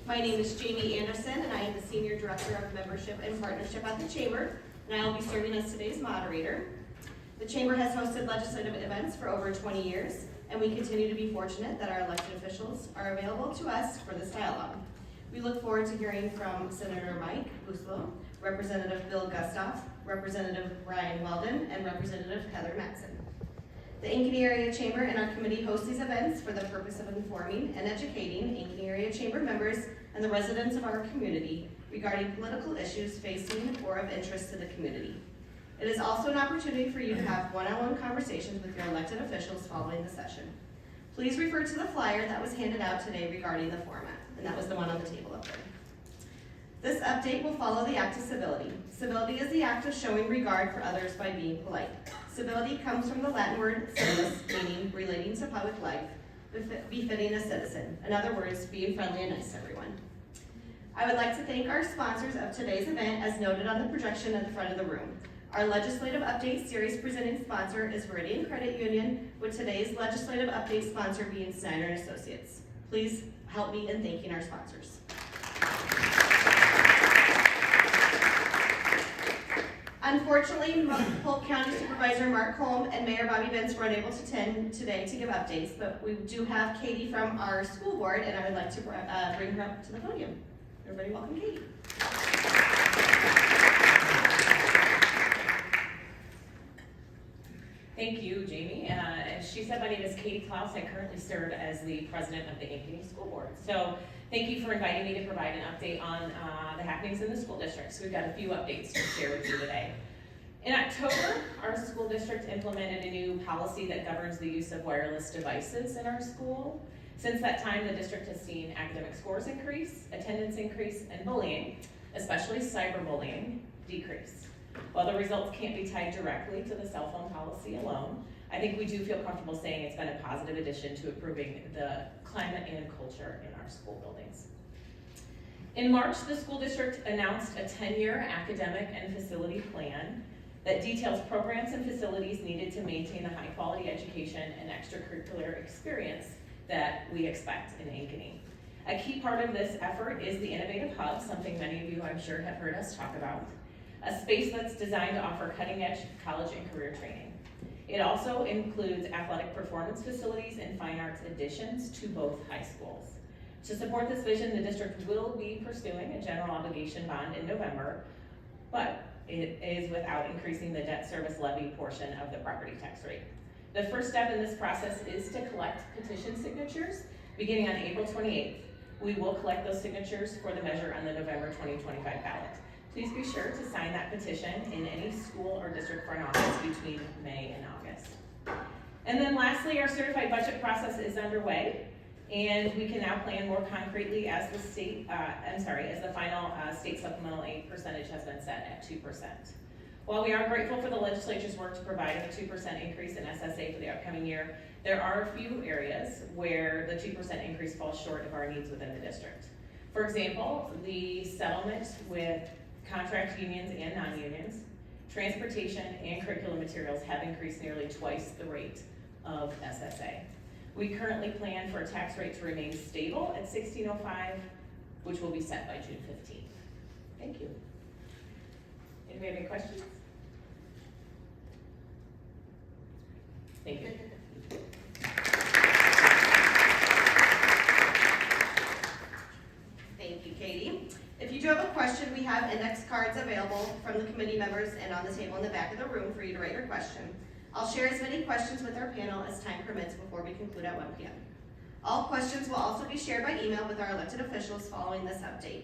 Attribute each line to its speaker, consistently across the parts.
Speaker 1: My name is Jamie Anderson, and I am the Senior Director of Membership and Partnership at the Chamber, and I will be serving as today's moderator. The Chamber has hosted legislative events for over 20 years, and we continue to be fortunate that our elected officials are available to us for this dialogue. We look forward to hearing from Senator Mike Buslow, Representative Bill Gustav, Representative Ryan Weldon, and Representative Heather Mattson. The Ankeny Area Chamber and our committee host these events for the purpose of informing and educating Ankeny Area Chamber members and the residents of our community regarding political issues facing or of interest to the community. It is also an opportunity for you to have one-on-one conversations with your elected officials following the session. Please refer to the flyer that was handed out today regarding the format, and that was the one on the table up there. This update will follow the act of civility. Civility is the act of showing regard for others by being polite. Civility comes from the Latin word civis, meaning relating to public life, befitting a citizen. In other words, being friendly and nice to everyone. I would like to thank our sponsors of today's event as noted on the projection at the front of the room. Our Legislative Update Series presenting sponsor is Viridian Credit Union, with today's Legislative Update sponsor being Snyder & Associates. Please help me in thanking our sponsors. Unfortunately, Polk County Supervisor Mark Holm and Mayor Bobby Vince were unable to attend today to give updates, but we do have Katie from our school board, and I would like to bring her up to the podium. Everybody welcome Katie.
Speaker 2: Thank you, Jamie. As she said, my name is Katie Klaus. I currently serve as the president of the Ankeny School Board. So thank you for inviting me to provide an update on the happenings in the school district. So we've got a few updates to share with you today. In October, our school district implemented a new policy that governs the use of wireless devices in our school. Since that time, the district has seen academic scores increase, attendance increase, and bullying, especially cyberbullying, decrease. While the results can't be tied directly to the cell phone policy alone, I think we do feel comfortable saying it's been a positive addition to improving the climate and culture in our school buildings. In March, the school district announced a 10-year academic and facility plan that details programs and facilities needed to maintain the high-quality education and extracurricular experience that we expect in Ankeny. A key part of this effort is the Innovative Hub, something many of you I'm sure have heard us talk about. A space that's designed to offer cutting-edge college and career training. It also includes athletic performance facilities and fine arts additions to both high schools. To support this vision, the district will be pursuing a general obligation bond in November, but it is without increasing the debt service levy portion of the property tax rate. The first step in this process is to collect petition signatures beginning on April 28th. We will collect those signatures for the measure on the November 2025 ballot. Please be sure to sign that petition in any school or district front office between May and August. And then lastly, our certified budget process is underway, and we can now plan more concretely as the final state supplemental aid percentage has been set at 2%. While we are grateful for the legislature's work to provide a 2% increase in SSA for the upcoming year, there are a few areas where the 2% increase falls short of our needs within the district. For example, the settlement with contract unions and non-unions, transportation and curriculum materials have increased nearly twice the rate of SSA. We currently plan for a tax rate to remain stable at $16.05, which will be set by June 15th. Thank you. Anybody have any questions? Thank you.
Speaker 1: Thank you, Katie. If you do have a question, we have index cards available from the committee members and on the table in the back of the room for you to write your question. I'll share as many questions with our panel as time permits before we conclude at 1 p.m. All questions will also be shared by email with our elected officials following this update.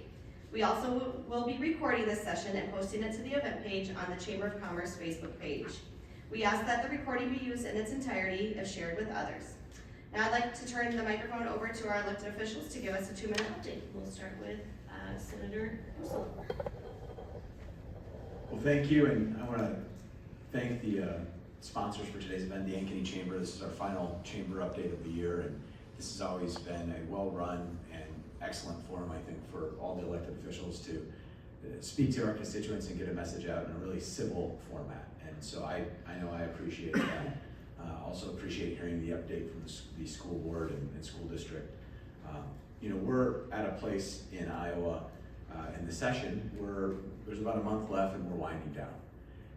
Speaker 1: We also will be recording this session and posting it to the event page on the Chamber of Commerce Facebook page. We ask that the recording be used in its entirety if shared with others. Now I'd like to turn the microphone over to our elected officials to give us a 2-minute update. We'll start with Senator Buslow.
Speaker 3: Well, thank you, and I want to thank the sponsors for today's event, the Ankeny Chamber. This is our final chamber update of the year, and this has always been a well-run and excellent forum, I think, for all the elected officials to speak to our constituents and get a message out in a really civil format. And so I know I appreciate that. Also appreciate hearing the update from the school board and school district. we're at a place in Iowa in the session where there's about a month left and we're winding down.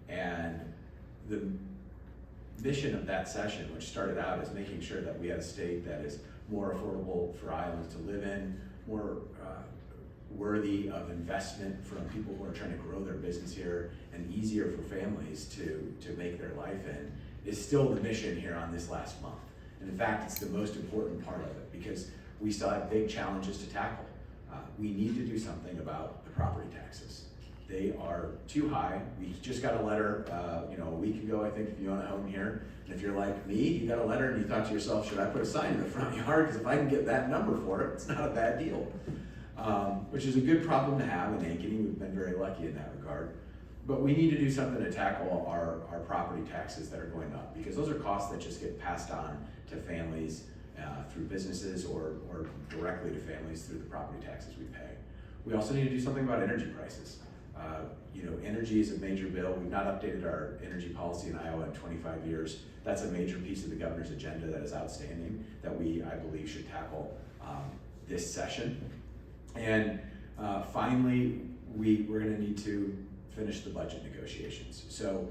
Speaker 3: And the mission of that session, which started out as making sure that we had a state that is more affordable for Iowans to live in, more worthy of investment from people who are trying to grow their business here, and easier for families to make their life in, is still the mission here on this last month. And in fact, it's the most important part of it, because we still have big challenges to tackle. We need to do something about the property taxes. They are too high. We just got a letter, a week ago, I think, if you own a home here. And if you're like me, you got a letter and you thought to yourself, should I put a sign in the front yard? Because if I can get that number for it, it's not a bad deal. Which is a good problem to have in Ankeny. We've been very lucky in that regard. But we need to do something to tackle our property taxes that are going up, because those are costs that just get passed on to families through businesses or directly to families through the property taxes we pay. We also need to do something about energy prices. Energy is a major bill. We've not updated our energy policy in Iowa in 25 years. That's a major piece of the governor's agenda that is outstanding that I believe, should tackle this session. And finally, we're going to need to finish the budget negotiations. So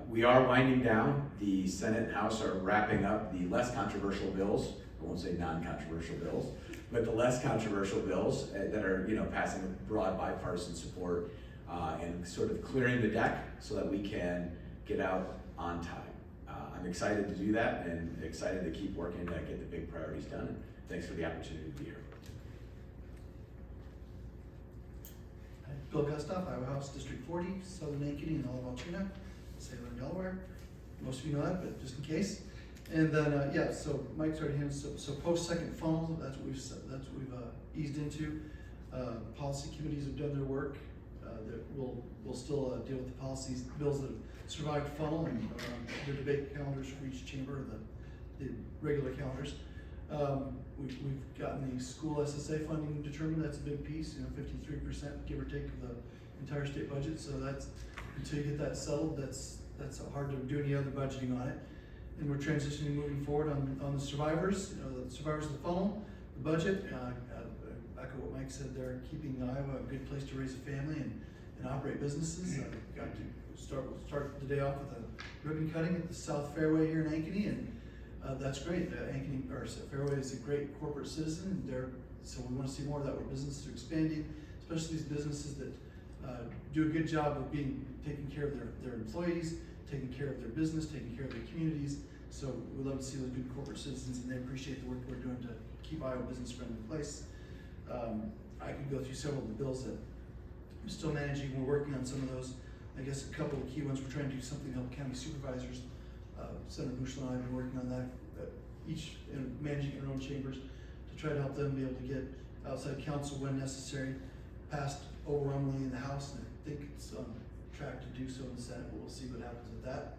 Speaker 3: we are winding down. The Senate and House are wrapping up the less controversial bills. I won't say non-controversial bills, but the less controversial bills that are passing with broad bipartisan support and sort of clearing the deck so that we can get out on time. I'm excited to do that and excited to keep working to get the big priorities done. And thanks for the opportunity to be here.
Speaker 4: Bill Gustav, Iowa House District 40, Southern Ankeny and all of Altoona, Salem, Delaware. Most of you know that, but just in case. And then so Mike's already handed. So post second funnel, that's what we've eased into. Policy committees have done their work. We'll still deal with the policies, bills that have survived funnel and the debate calendars for each chamber, the regular calendars. We've gotten the school SSA funding determined. That's a big piece, 53% give or take of the entire state budget. So that's, until you get that settled, that's hard to do any other budgeting on it. And we're transitioning, moving forward on the survivors, the survivors of the funnel, the budget. Echo what Mike said there, keeping Iowa a good place to raise a family and operate businesses. Got to start the day off with a ribbon cutting at the South Fairway here in Ankeny, and that's great. Fairway is a great corporate citizen. So we want to see more of that where businesses are expanding, especially these businesses that do a good job of taking care of their employees, taking care of their business, taking care of their communities. So we love to see those good corporate citizens, and they appreciate the work we're doing to keep Iowa business friendly place. I could go through several of the bills that I'm still managing. We're working on some of those. I guess a couple of key ones. We're trying to do something to help county supervisors. Senator Bushel and I have been working on that, each managing their own chambers, to try to help them be able to get outside counsel when necessary, passed overwhelmingly in the House, and I think it's on track to do so in the Senate, but we'll see what happens with that.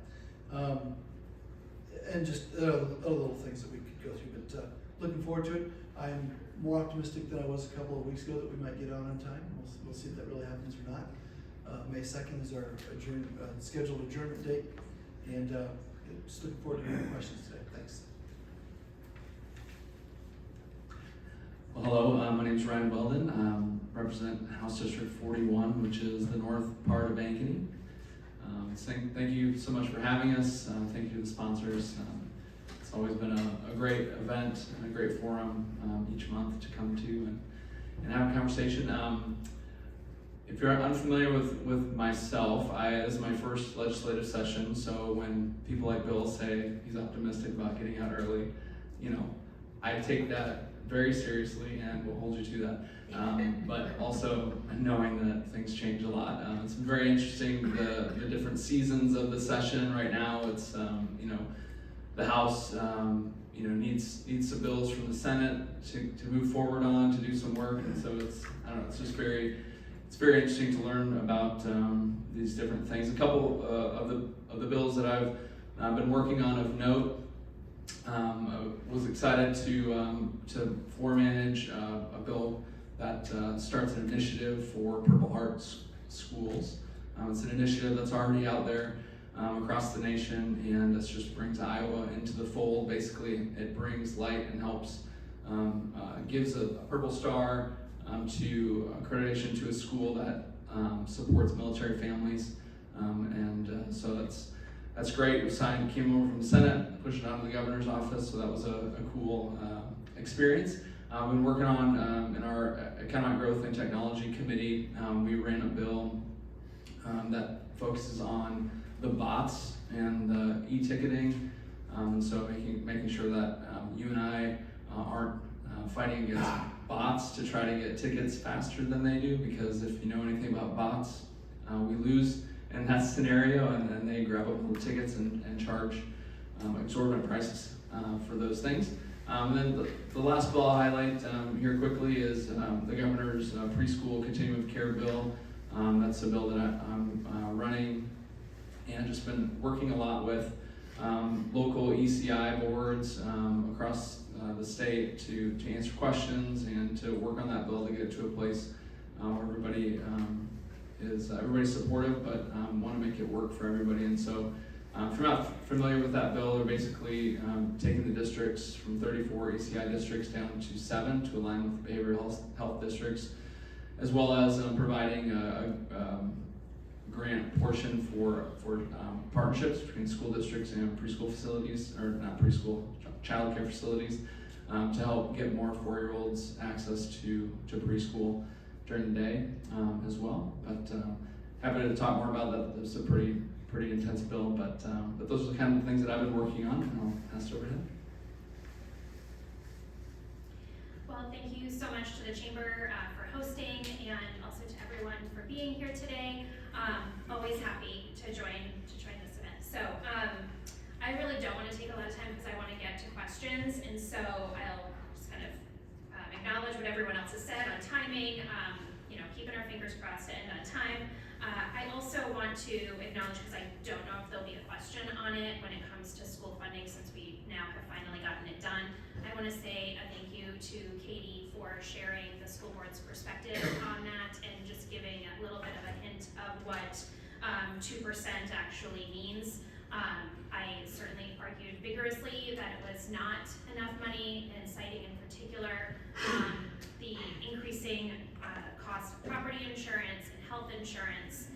Speaker 4: And just other little things that we could go through, but looking forward to it. I'm more optimistic than I was a couple of weeks ago that we might get out on time. We'll see if that really happens or not. May 2nd is our scheduled adjournment date, and just looking forward to your questions today. Thanks.
Speaker 5: Well, hello, my name is Ryan Weldon. I represent House District 41, which is the north part of Ankeny. Thank you so much for having us. Thank you to the sponsors. It's always been a great event and a great forum each month to come to and have a conversation. If you're unfamiliar with myself, this is my first legislative session, so when people like Bill say he's optimistic about getting out early, I take that very seriously and will hold you to that. But also knowing that things change a lot. It's been very interesting, the different seasons of the session right now. It's, the House, needs some bills from the Senate to move forward on, to do some work. And so it's just very interesting to learn about these different things. A couple of the bills that I've been working on of note. I was excited to manage a bill that starts an initiative for Purple Heart schools. It's an initiative that's already out there across the nation, and this just brings Iowa into the fold. Basically, it brings light and helps gives a purple star to accreditation to a school that supports military families. So that's great. We came over from the Senate, pushed it on to the governor's office, so that was a cool experience. We've been working on, in our Economic Growth and Technology Committee, we ran a bill that focuses on the bots and the e-ticketing. So making sure that you and I aren't fighting against bots to try to get tickets faster than they do, because if you know anything about bots, we lose in that scenario, and then they grab up all the tickets and charge exorbitant prices for those things. And then the last bill I'll highlight here quickly is the governor's preschool continuum of care bill. That's a bill that I'm running, and just been working a lot with local ECI boards across the state to answer questions and to work on that bill to get it to a place where everybody everybody's supportive, but want to make it work for everybody. And so if you're not familiar with that bill, they're basically taking the districts from 34 ECI districts down to 7 to align with behavioral health districts, as well as providing a grant portion for partnerships between school districts and preschool facilities, or not preschool, child care facilities, to help get more 4-year-olds access to preschool during the day as well. But happy to talk more about that. It's a pretty intense bill, but those are the kind of things that I've been working on, and I'll pass it over to him.
Speaker 6: Well, thank you so much to the Chamber for hosting, and also to everyone for being here today. Always happy to join this event. So I really don't want to take a lot of time because I want to get to questions, and so I'll just kind of acknowledge what everyone else has said on timing, keeping our fingers crossed to end on time. I also want to acknowledge, because I don't know if there'll be a question on it when it comes to school funding, since we now have finally gotten it done. I want to say a thank you to Katie for sharing the school board's perspective on that and just giving a little bit of a hint of what 2% actually means. I certainly argued vigorously that it was not enough money, and citing in particular the increasing cost of property insurance and health insurance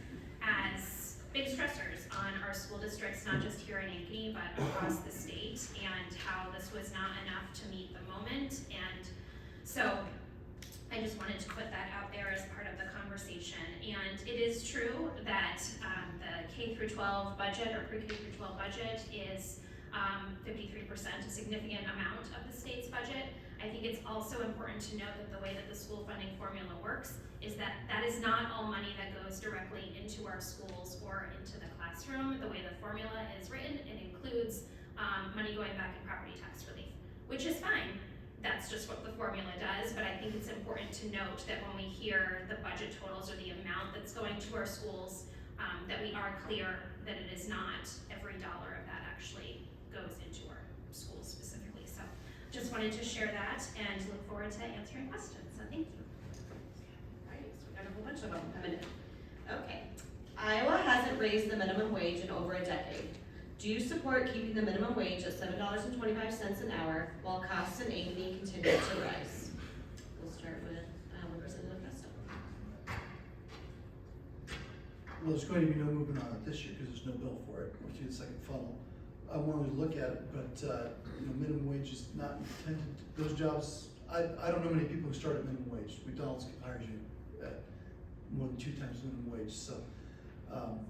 Speaker 6: as big stressors on our school districts, not just here in Ankeny, but across the state, and how this was not enough to meet the moment. And so I just wanted to put that out there as part of the conversation. And it is true that the K through 12 budget, or pre-K through 12 budget, is 53%, a significant amount of the state's budget. I think it's also important to note that the way that the school funding formula works is that that is not all money that goes directly into our schools or into the classroom. The way the formula is written, it includes money going back in property tax relief, which is fine. That's just what the formula does, but I think it's important to note that when we hear the budget totals or the amount that's going to our schools, that we are clear that it is not every dollar of that actually goes into our schools specifically. So just wanted to share that and look forward to answering questions. So thank you.
Speaker 1: All right, so we got a whole bunch of them coming in. Okay. Iowa hasn't raised the minimum wage in over a decade. Do you support keeping the minimum wage at $7.25 an hour while costs in Ankeny continue to rise? We'll start with Representative Costa.
Speaker 4: Well, there's going to be no movement on it this year because there's no bill for it. We're through the second funnel. I wanted to look at it, but minimum wage is not intended. Those jobs, I don't know many people who start at minimum wage. McDonald's hires you at more than 2 times minimum wage. So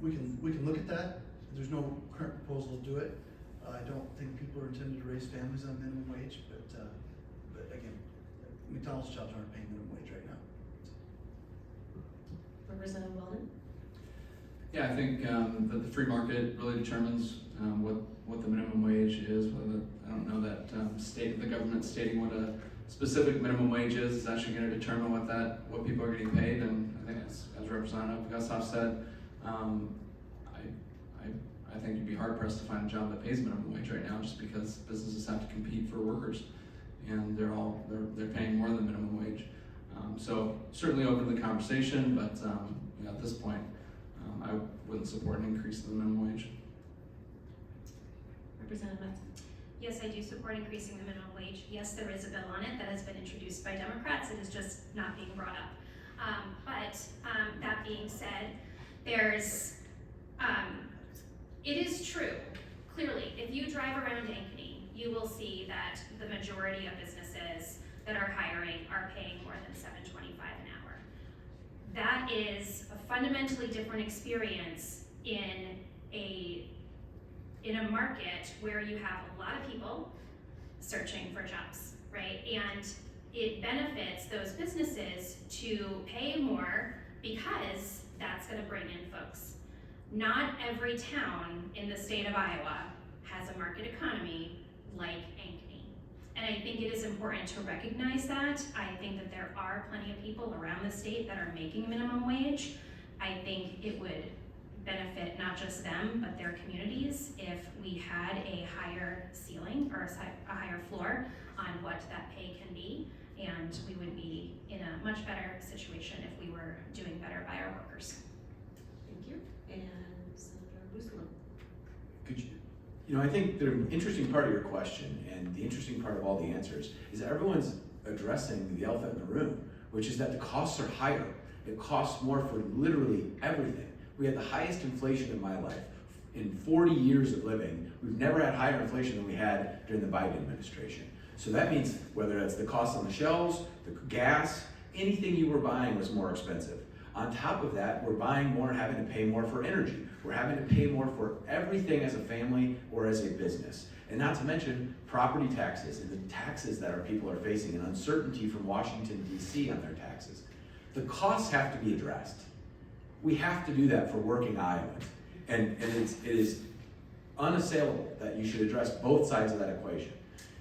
Speaker 4: we can look at that. There's no current proposal to do it. I don't think people are intended to raise families on minimum wage, but again, McDonald's jobs aren't paying minimum wage right now.
Speaker 1: Representative Weldon?
Speaker 5: Yeah, I think that the free market really determines what the minimum wage is. I don't know that the government stating what a specific minimum wage is actually going to determine what people are getting paid. And I think as Representative Gustav said, I think you'd be hard pressed to find a job that pays minimum wage right now, just because businesses have to compete for workers, and they're paying more than minimum wage. So certainly open to the conversation, but at this point, I wouldn't support an increase in the minimum wage.
Speaker 1: Representative Matson?
Speaker 6: Yes, I do support increasing the minimum wage. Yes, there is a bill on it that has been introduced by Democrats. It is just not being brought up. That being said, it is true. Clearly, if you drive around Ankeny, you will see that the majority of businesses that are hiring are paying more than $7.25 an hour. That is a fundamentally different experience in a market where you have a lot of people searching for jobs, right? And it benefits those businesses to pay more because that's gonna bring in folks. Not every town in the state of Iowa has a market economy like Ankeny. And I think it is important to recognize that. I think that there are plenty of people around the state that are making minimum wage. I think it would benefit not just them, but their communities if we had a higher ceiling or a higher floor on what that pay can be. And we would be in a much better situation if we were doing better by our workers.
Speaker 1: Thank you. And Senator Buslow.
Speaker 3: Could you, I think the interesting part of your question and the interesting part of all the answers is that everyone's addressing the elephant in the room, which is that the costs are higher. It costs more for literally everything. We had the highest inflation in my life. In 40 years of living, we've never had higher inflation than we had during the Biden administration. So that means whether it's the cost on the shelves, the gas, anything you were buying was more expensive. On top of that, we're buying more and having to pay more for energy. We're having to pay more for everything as a family or as a business. And not to mention property taxes and the taxes that our people are facing and uncertainty from Washington, D.C. on their taxes. The costs have to be addressed. We have to do that for working Iowans. And it is unassailable that you should address both sides of that equation.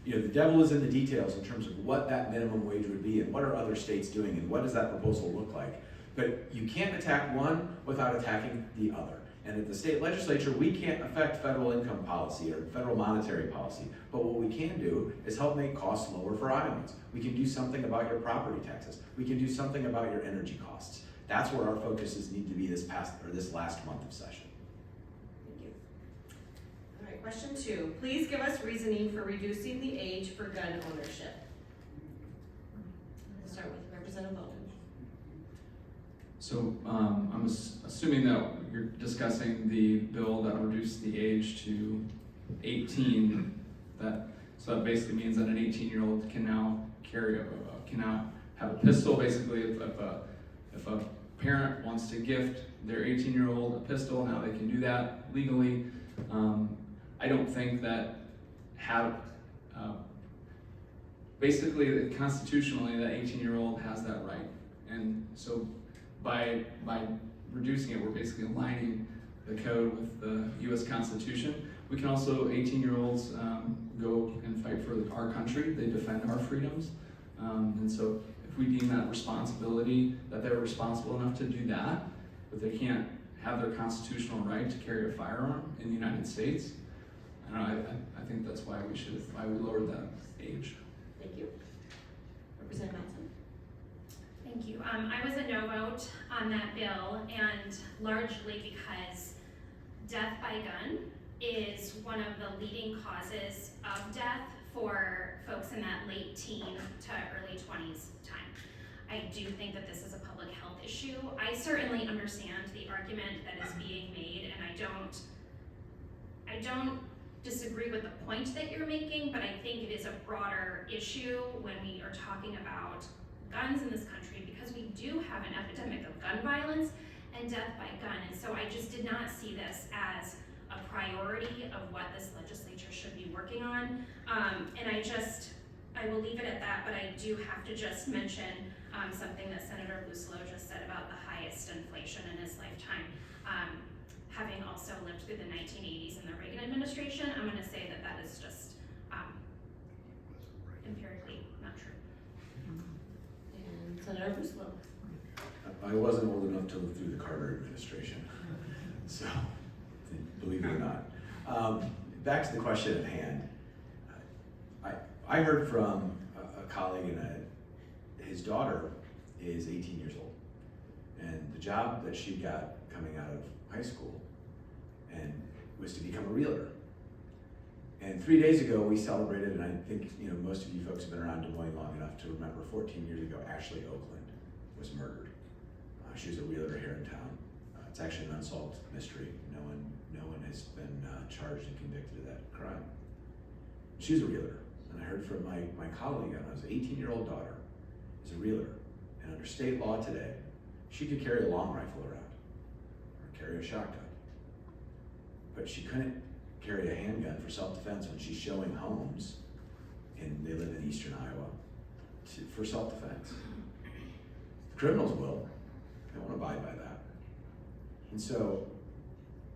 Speaker 3: The devil is in the details in terms of what that minimum wage would be and what are other states doing and what does that proposal look like. But you can't attack one without attacking the other. And at the state legislature, we can't affect federal income policy or federal monetary policy. But what we can do is help make costs lower for Iowans. We can do something about your property taxes. We can do something about your energy costs. That's where our focuses need to be this last month of session.
Speaker 1: Thank you. All right, question 2. Please give us reasoning for reducing the age for gun ownership. We'll start with Representative Bowden.
Speaker 5: So I'm assuming that you're discussing the bill that reduced the age to 18. So that basically means that an 18-year-old can now have a pistol. Basically, if a parent wants to gift their 18-year-old a pistol, now they can do that legally. I don't think that basically constitutionally that 18-year-old has that right, and so by reducing it, we're basically aligning the code with the U.S. Constitution. We can also 18-year-olds go and fight for our country. They defend our freedoms, and so if we deem that responsibility, that they're responsible enough to do that, but they can't have their constitutional right to carry a firearm in the United States, I think that's why we lowered that age.
Speaker 1: Thank you. Representative Johnson.
Speaker 6: Thank you. I was a no vote on that bill, and largely because death by gun is one of the leading causes of death for folks in that late teen to early 20s time. I do think that this is a public health issue. I certainly understand the argument that is being made, and I don't disagree with the point that you're making, but I think it is a broader issue when we are talking about guns in this country, because we do have an epidemic of gun violence and death by gun. And so I just did not see this as a priority of what this legislature should be working on. And I will leave it at that, but I do have to just mention something that Senator Buslow just said about the highest inflation in his lifetime. Having also lived through the 1980s and the Reagan administration, I'm gonna say that that is just empirically not true.
Speaker 1: And Senator Buslow.
Speaker 3: I wasn't old enough to live through the Carter administration, so believe it or not. Back to the question at hand. I heard from a colleague, and his daughter is 18 years old, and the job that she got coming out of high school and was to become a realtor. And 3 days ago, we celebrated, and I think most of you folks have been around Des Moines long enough to remember 14 years ago, Ashley Oakland was murdered. She was a realtor here in town. It's actually an unsolved mystery. No one has been charged and convicted of that crime. She was a realtor, and I heard from my colleague, and I was an 18-year-old daughter, is a realtor, and under state law today, she could carry a long rifle around or carry a shotgun, but she couldn't carry a handgun for self-defense when she's showing homes, and they live in eastern Iowa, for self-defense. The criminals will. They won't abide by that. And so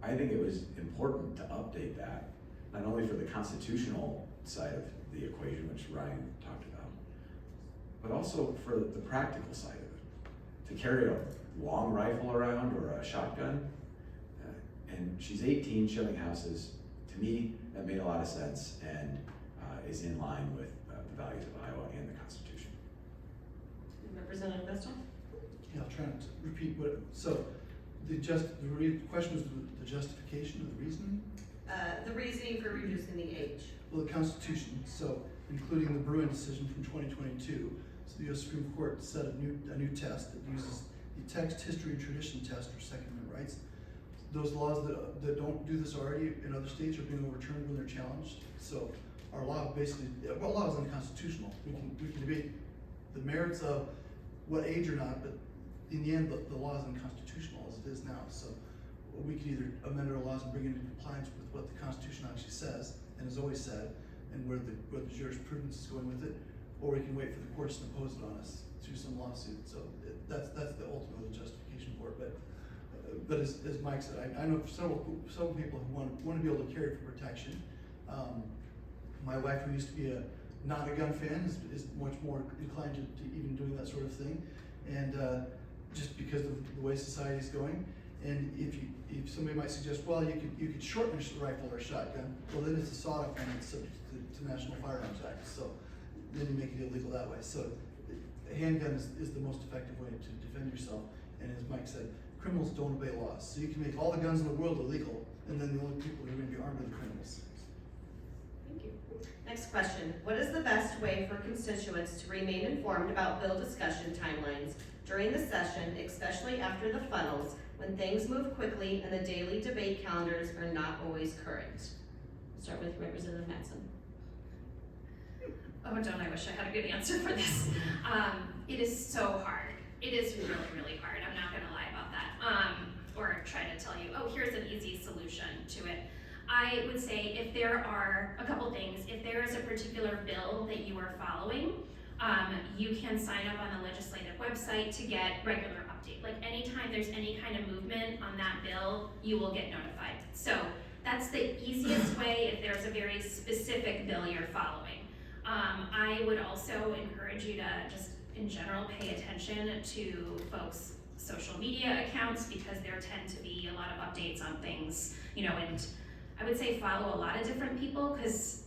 Speaker 3: I think it was important to update that, not only for the constitutional side of the equation, which Ryan talked about, but also for the practical side of it. To carry a long rifle around or a shotgun, and she's 18 showing houses, to me, that made a lot of sense and is in line with the values of Iowa and the Constitution.
Speaker 1: Representative Bristol?
Speaker 4: Yeah, I'll try not to repeat so the question was the justification of the reasoning?
Speaker 1: The reasoning for reducing the age.
Speaker 4: Well, the Constitution, so including the Bruin decision from 2022, so the U.S. Supreme Court set a new test that uses the text, history, and tradition test for Second Amendment rights. Those laws that don't do this already in other states are being overturned when they're challenged. So our law basically, law is unconstitutional. We can debate the merits of what age or not, but in the end, the law is unconstitutional as it is now. So we can either amend our laws and bring it into compliance with what the Constitution actually says and has always said, and where the jurisprudence is going with it, or we can wait for the courts to impose it on us through some lawsuit. So that's the ultimate justification for it. But as Mike said, I know several people who want to be able to carry for protection. My wife, who used to be not a gun fan, is much more inclined to even doing that sort of thing, and just because of the way society is going. And if somebody might suggest, well, you could shorten a rifle or a shotgun, well, then it's a sawed-off and it's subject to National Firearms Act. So then you make it illegal that way. So a handgun is the most effective way to defend yourself. And as Mike said, criminals don't obey laws. So you can make all the guns in the world illegal, and then the only people who are going to be armed are the criminals.
Speaker 1: Thank you. Next question. What is the best way for constituents to remain informed about bill discussion timelines during the session, especially after the funnels, when things move quickly and the daily debate calendars are not always current? Start with Representative Mattson.
Speaker 6: Oh, don't I wish I had a good answer for this. It is so hard. It is really, really hard. I'm not gonna lie about that. Or try to tell you, oh, here's an easy solution to it. I would say if there are a couple things, if there is a particular bill that you are following, you can sign up on the legislative website to get regular update. Like anytime there's any kind of movement on that bill, you will get notified. So that's the easiest way if there's a very specific bill you're following. I would also encourage you to just in general pay attention to folks' social media accounts, because there tend to be a lot of updates on things, and I would say follow a lot of different people, because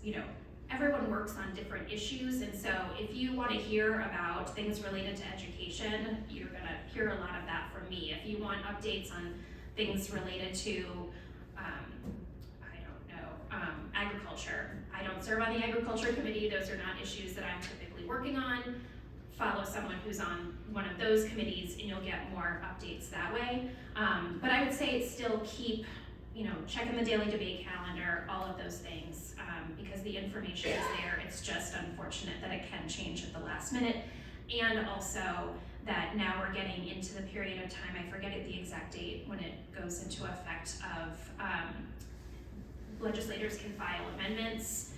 Speaker 6: everyone works on different issues, and so if you want to hear about things related to education, you're going to hear a lot of that from me. If you want updates on things related to agriculture, I don't serve on the agriculture committee, those are not issues that I'm typically working on. Follow someone who's on one of those committees and you'll get more updates that way. But I would say still keep, checking the daily debate calendar, all of those things, because the information is there. It's just unfortunate that it can change at the last minute. And also that now we're getting into the period of time, I forget the exact date when it goes into effect, of legislators can file amendments,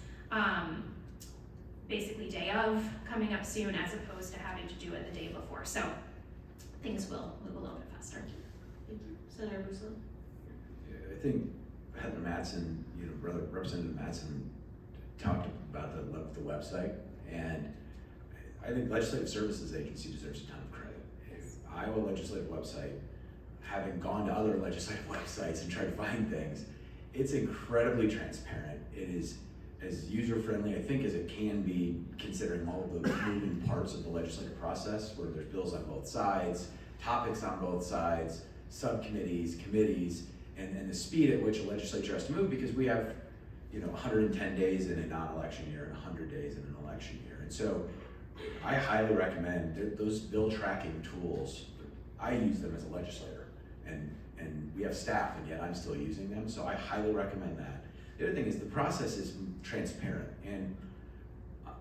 Speaker 6: basically day of, coming up soon, as opposed to having to do it the day before. So things will move a little bit faster.
Speaker 1: Thank you. Senator Bussolo?
Speaker 3: I think Heather Mattson, Representative Mattson talked about the website, and I think Legislative Services Agency deserves a ton of credit. Iowa legislative website, having gone to other legislative websites and tried to find things, it's incredibly transparent. It is as user-friendly, I think, as it can be, considering all of the moving parts of the legislative process, where there's bills on both sides, topics on both sides, subcommittees, committees, and the speed at which a legislature has to move, because we have, 110 days in a non-election year and 100 days in an election year. And so I highly recommend those bill tracking tools. I use them as a legislator, and we have staff, and yet I'm still using them, so I highly recommend that. The other thing is the process is transparent, and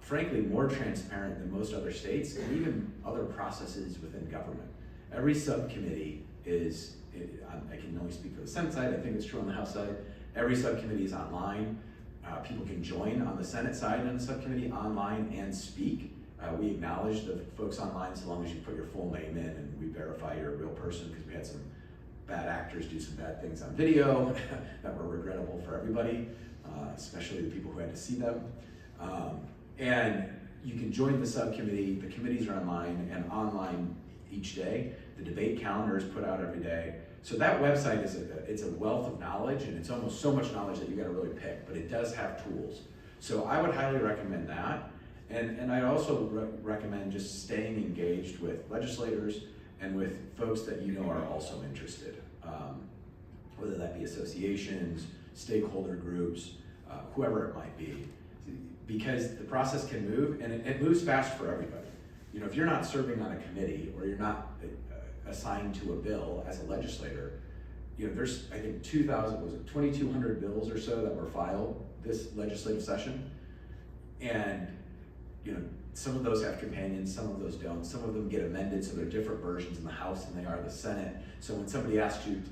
Speaker 3: frankly, more transparent than most other states, and even other processes within government. Every subcommittee is, I can only speak for the Senate side, I think it's true on the House side, every subcommittee is online. People can join on the Senate side and the subcommittee online and speak. We acknowledge the folks online so long as you put your full name in and we verify you're a real person, because we had some bad actors do some bad things on video that were regrettable for everybody, especially the people who had to see them. And you can join the subcommittee, the committees are online and online each day. The debate calendar is put out every day. So that website is it's a wealth of knowledge, and it's almost so much knowledge that you gotta really pick, but it does have tools. So I would highly recommend that. And I'd also recommend just staying engaged with legislators and with folks that you know are also interested, whether that be associations, stakeholder groups, whoever it might be, because the process can move, and it moves fast for everybody. If you're not serving on a committee or you're not assigned to a bill as a legislator, there's, I think, 2,200 bills or so that were filed this legislative session, and some of those have companions, some of those don't. Some of them get amended, so they're different versions in the House than they are the Senate. So when somebody asks you,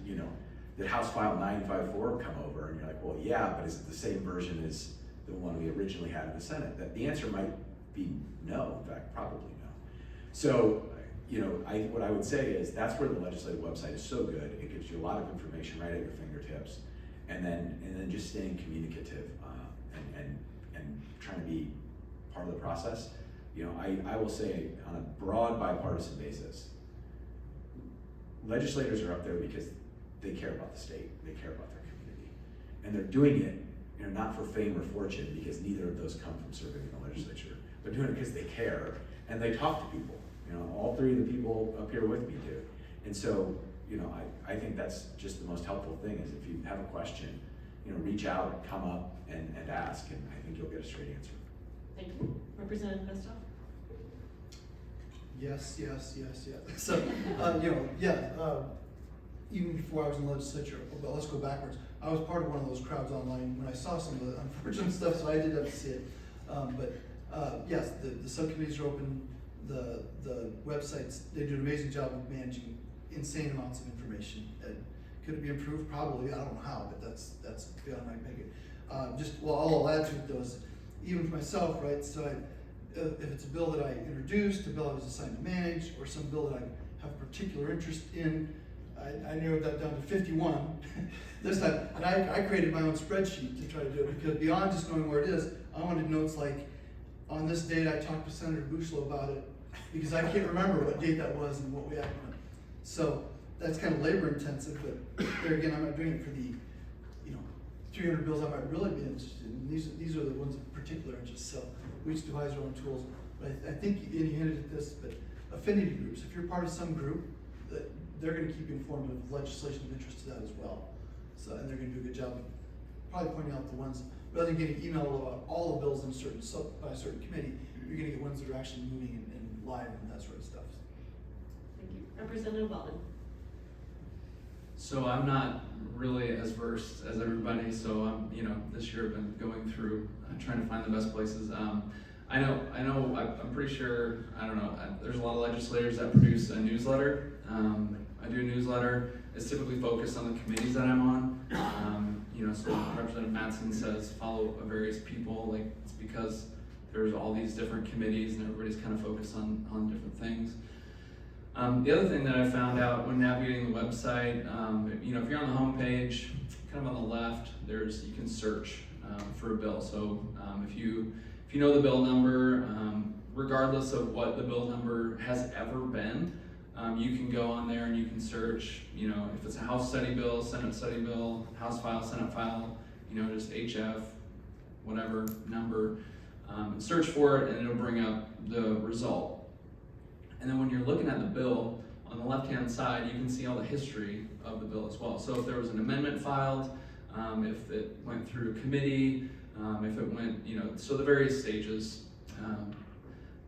Speaker 3: did House File 954 come over? And you're like, well, yeah, but is it the same version as the one we originally had in the Senate? That the answer might be no, in fact, probably no. So, what I would say is that's where the legislative website is so good. It gives you a lot of information right at your fingertips, and then just staying communicative and trying to be part of the process. I will say on a broad bipartisan basis, legislators are up there because they care about the state, they care about their community, and they're doing it, not for fame or fortune, because neither of those come from serving in the legislature. They're doing it because they care and they talk to people. All three of the people up here with me do, and so I think that's just the most helpful thing is if you have a question, reach out, come up, and ask, and I think you'll get a straight answer.
Speaker 1: Thank you. Representative Gustav?
Speaker 4: Yes. So, even before I was in the legislature, but let's go backwards. I was part of one of those crowds online when I saw some of the unfortunate stuff, so I did have to see it. Yes, the subcommittees are open. The websites, they do an amazing job of managing insane amounts of information. Could it be improved? Probably. I don't know how, but that's beyond my pay. All I'll add to it though is, even for myself, right? So if it's a bill that I introduced, a bill I was assigned to manage, or some bill that I have a particular interest in, I narrowed that down to 51 this time. And I created my own spreadsheet to try to do it, because beyond just knowing where it is, I wanted notes like, on this date I talked to Senator Bushel about it, because I can't remember what date that was and what we acted on. So that's kind of labor intensive, but there again, I'm not doing it for the 300 bills I might really be interested in. These are the ones of particular interest, so we each devise our own tools. But I think you hinted at this, but affinity groups, if you're part of some group, they're going to keep you informed of legislation of interest to that as well. So, and they're going to do a good job of probably pointing out the ones, rather than getting email about all the bills in by a certain committee, you're going to get ones that are actually moving and live and that sort of stuff.
Speaker 1: Thank you. Representative Weldon?
Speaker 5: So I'm not really as versed as everybody, so I'm, this year I've been going through, trying to find the best places. I'm pretty sure, there's a lot of legislators that produce a newsletter. I do a newsletter. It's typically focused on the committees that I'm on. So Representative Mattson says follow various people, it's because there's all these different committees and everybody's kind of focused on different things. The other thing that I found out when navigating the website, if you're on the home page, kind of on the left, you can search for a bill. So if you know the bill number, regardless of what the bill number has ever been, you can go on there and you can search, if it's a House study bill, Senate study bill, House file, Senate file, just HF, whatever number, search for it and it'll bring up the result. And then when you're looking at the bill, on the left-hand side, you can see all the history of the bill as well. So if there was an amendment filed, if it went through a committee, if it went, so the various stages.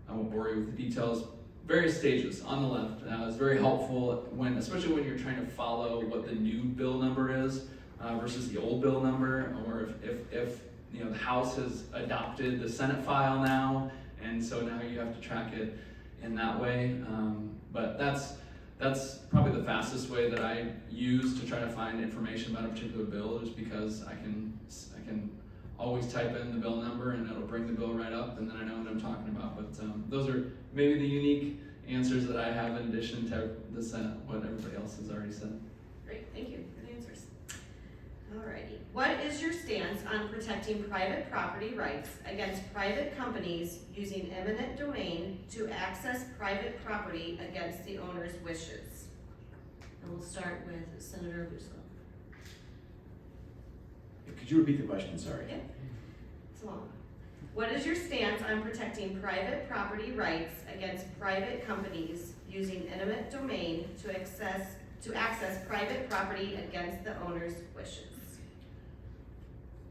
Speaker 5: I won't bore you with the details. Various stages on the left is very helpful especially when you're trying to follow what the new bill number is versus the old bill number, or if the House has adopted the Senate file now, and so now you have to track it in that way. But that's probably the fastest way that I use to try to find information about a particular bill, is because I can always type in the bill number and it'll bring the bill right up, and then I know what I'm talking about. But those are maybe the unique answers that I have in addition to the Senate, what everybody else has already said.
Speaker 1: Great, thank you for the answers. Alrighty, what is your stance on protecting private property rights against private companies using eminent domain to access private property against the owner's wishes? And we'll start with Senator Busco.
Speaker 3: Could you repeat the question, sorry?
Speaker 1: Yeah. It's long. What is your stance on protecting private property rights against private companies using eminent domain to access private property against the owner's wishes?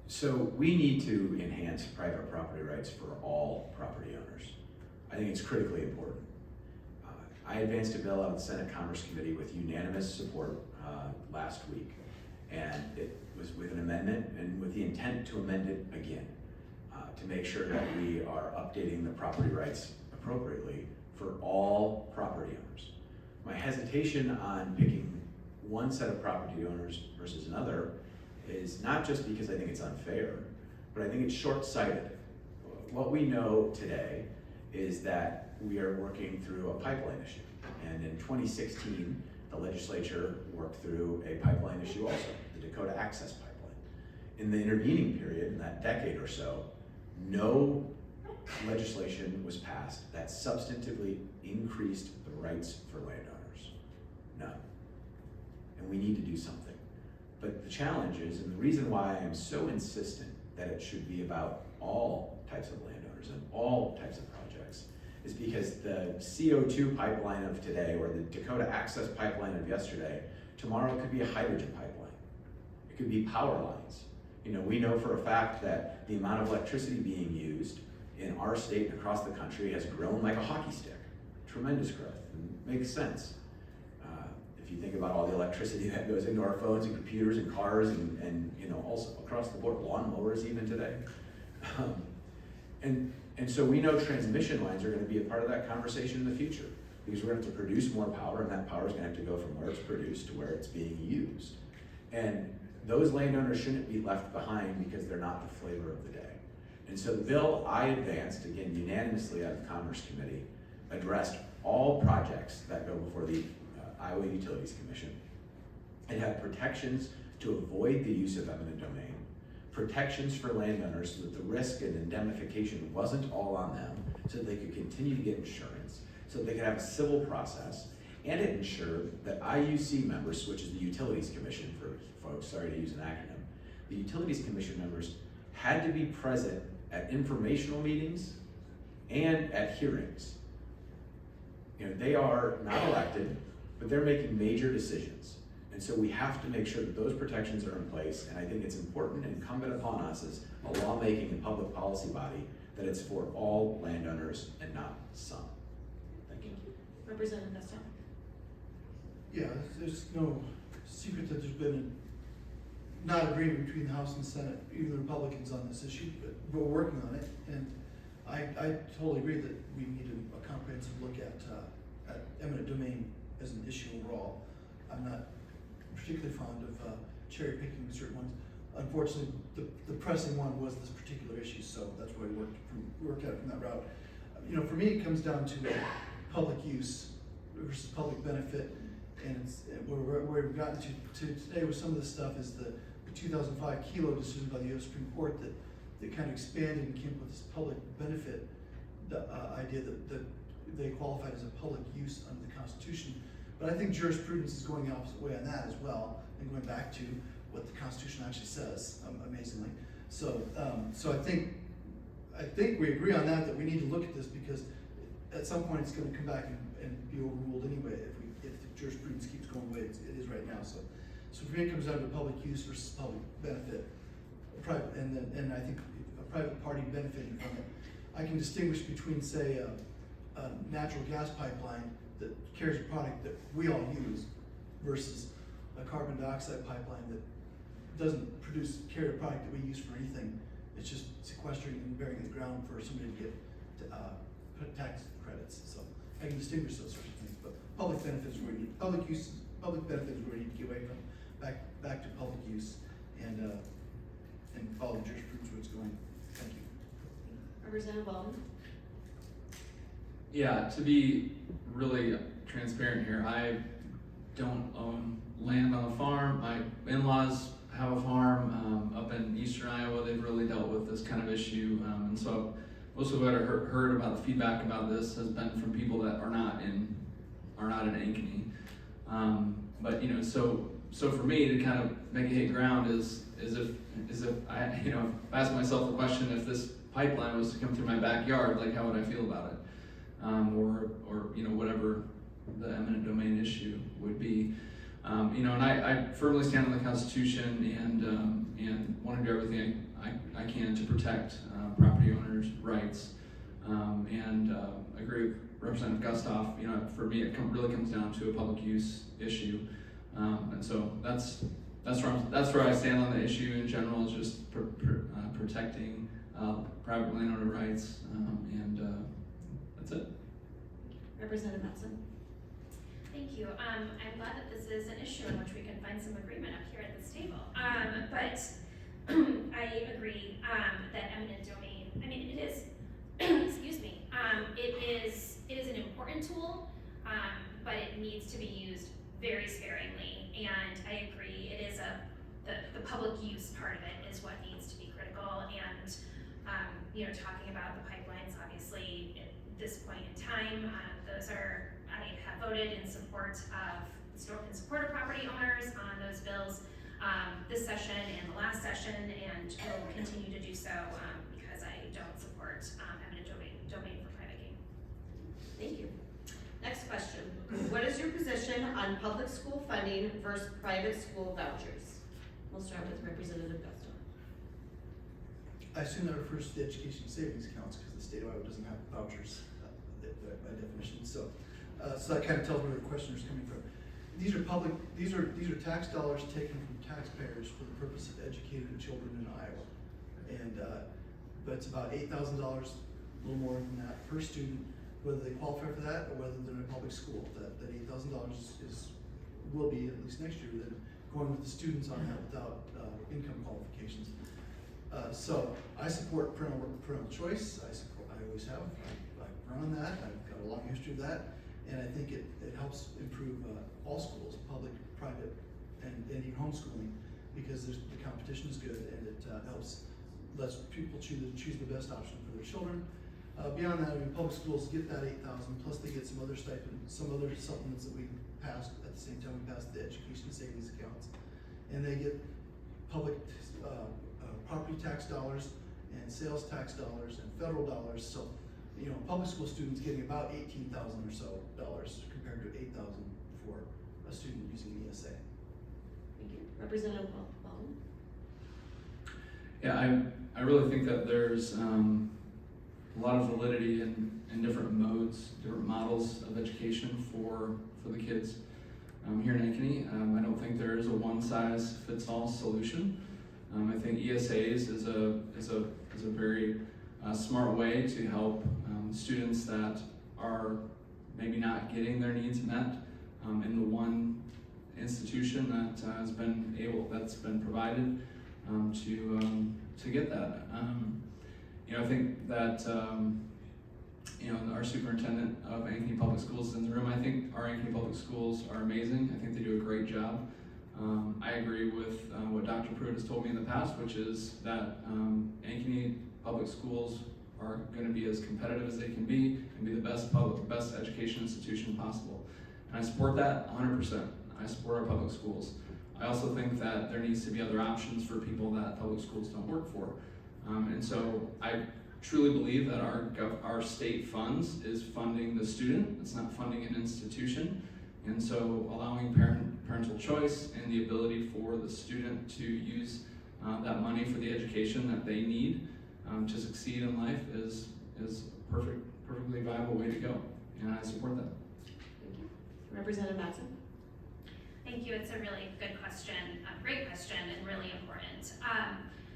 Speaker 3: So we need to enhance private property rights for all property owners. I think it's critically important. I advanced a bill out of the Senate Commerce Committee with unanimous support last week, and it was with an amendment and with the intent to amend it again to make sure that we are updating the property rights appropriately for all property owners. My hesitation on picking one set of property owners versus another is not just because I think it's unfair, but I think it's short-sighted. What we know today is that we are working through a pipeline issue. And in 2016, the legislature worked through a pipeline issue also, the Dakota Access Pipeline. In the intervening period, in that decade or so, no legislation was passed that substantively increased the rights for landowners. None. And we need to do something. But the challenge is, and the reason why I am so insistent that it should be about all types of landowners and all types of projects, is because the CO2 pipeline of today, or the Dakota Access Pipeline of yesterday, tomorrow could be a hydrogen pipeline. It could be power lines. We know for a fact that the amount of electricity being used in our state and across the country has grown like a hockey stick. Tremendous growth, and makes sense. If you think about all the electricity that goes into our phones and computers and cars and also across the board, lawnmowers even today. And so we know transmission lines are going to be a part of that conversation in the future, because we're going to have to produce more power, and that power is going to have to go from where it's produced to where it's being used. And those landowners shouldn't be left behind because they're not the flavor of the day. And so the bill I advanced, again unanimously out of the Commerce Committee, addressed all projects that go before the Iowa Utilities Commission. It had protections to avoid the use of eminent domain, protections for landowners so that the risk and indemnification wasn't all on them, so that they could continue to get insurance, so that they could have a civil process, and it ensured that IUC members, which is the Utilities Commission for folks, sorry to use an acronym, the Utilities Commission members had to be present at informational meetings and at hearings. They are not elected, but they're making major decisions. And so we have to make sure that those protections are in place, and I think it's important and incumbent upon us as a lawmaking and public policy body that it's for all landowners and not some. Thank you.
Speaker 1: Representative Nestor.
Speaker 4: Yeah, there's no secret that there's been a not agreement between the House and the Senate, even the Republicans on this issue, but we're working on it. And I totally agree that we need a comprehensive look at eminent domain as an issue overall. I'm not particularly fond of cherry picking certain ones. Unfortunately, the pressing one was this particular issue, so that's why we worked at it from that route. For me, it comes down to public use versus public benefit, and where we've gotten to today with some of this stuff is the 2005 Kelo decision by the U.S. Supreme Court that kind of expanded and came up with this public benefit idea that they qualified as a public use under the Constitution. But I think jurisprudence is going the opposite way on that as well, and going back to what the Constitution actually says, amazingly. So I think we agree on that we need to look at this, because at some point it's going to come back and be overruled anyway if the jurisprudence keeps going the way it is right now. So for me, it comes down to public use versus public benefit, private, and I think a private party benefiting from it. I can distinguish between, say, a natural gas pipeline that carries a product that we all use versus a carbon dioxide pipeline that doesn't carry a product that we use for anything. It's just sequestering and burying in the ground for somebody to get tax credits. So I can distinguish those sorts of things. But public benefits where we need public use. Public benefits where we need to get away from back to public use and follow the jurisprudence where it's going. Thank you.
Speaker 1: Representative Baldwin.
Speaker 5: Yeah, to be really transparent here, I don't own land on a farm. My in-laws have a farm up in eastern Iowa. They've really dealt with this kind of issue, and so most of what I heard about the feedback about this has been from people that are not in Ankeny. But you know, so for me to kind of make it hit ground is if I ask myself the question, if this pipeline was to come through my backyard, like how would I feel about it, or you know, whatever the eminent domain issue would be. And I firmly stand on the Constitution and want to do everything I can to protect property owners' rights. And agree with Representative Gustav. You know, for me, it really comes down to a public use issue, and so that's where I stand on the issue in general. Is just protecting private landowner rights, and that's it.
Speaker 1: Representative Matson.
Speaker 6: Thank you. I'm glad that this is an issue in which we can find some agreement up here at this table. But I agree that eminent domain, I mean, it is, excuse me, it is an important tool, but it needs to be used very sparingly. And I agree, it is the public use part of it is what needs to be critical. And talking about the pipelines, obviously at this point in time, I have voted in support of property owners on those bills this session and the last session, and will continue to do so because I don't support eminent domain for private gain.
Speaker 1: Thank you. Next question. What is your position on public school funding versus private school vouchers? We'll start with Representative Gustav.
Speaker 4: I assume that refers to the education savings accounts because the state of Iowa doesn't have vouchers by definition. So that kind of tells me where the question is coming from. These are tax dollars taken from taxpayers for the purpose of educating children in Iowa, and but it's about $8,000, a little more than that per student, whether they qualify for that or whether they're in a public school. That $8,000 will be, at least next year, then going with the students on that without income qualifications. So I support parental choice. I always have. I've run on that. I've got a long history of that, and I think it helps improve all schools, public, private, and even homeschooling, because the competition is good, and it lets people choose the best option for their children. Beyond that, public schools get that $8,000 plus they get some other supplements that we passed at the same time we passed the education savings accounts, and they get public property tax dollars and sales tax dollars and federal dollars. So, public school students getting about $18,000 or so compared to $8,000 for a student using ESA.
Speaker 1: Thank you. Representative Baldwin.
Speaker 5: Yeah, I really think that there's a lot of validity in different modes, different models of education for the kids here in Ankeny. I don't think there is a one-size-fits-all solution. I think ESAs is a very smart way to help students that are maybe not getting their needs met in the one institution that's been provided to get that. I think that our superintendent of Ankeny Public Schools is in the room. I think our Ankeny Public Schools are amazing. I think they do a great job. I agree with what Dr. Pruitt has told me in the past, which is that Ankeny Public Schools are going to be as competitive as they can be and be the best education institution possible. And I support that 100%. I support our public schools. I also think that there needs to be other options for people that public schools don't work for. And so I truly believe that our state funds is funding the student. It's not funding an institution. And so allowing parental choice and the ability for the student to use that money for the education that they need to succeed in life is a perfectly viable way to go, and I support that.
Speaker 1: Thank you. Representative Mattson?
Speaker 6: Thank you. It's a really good question, a great question, and really important.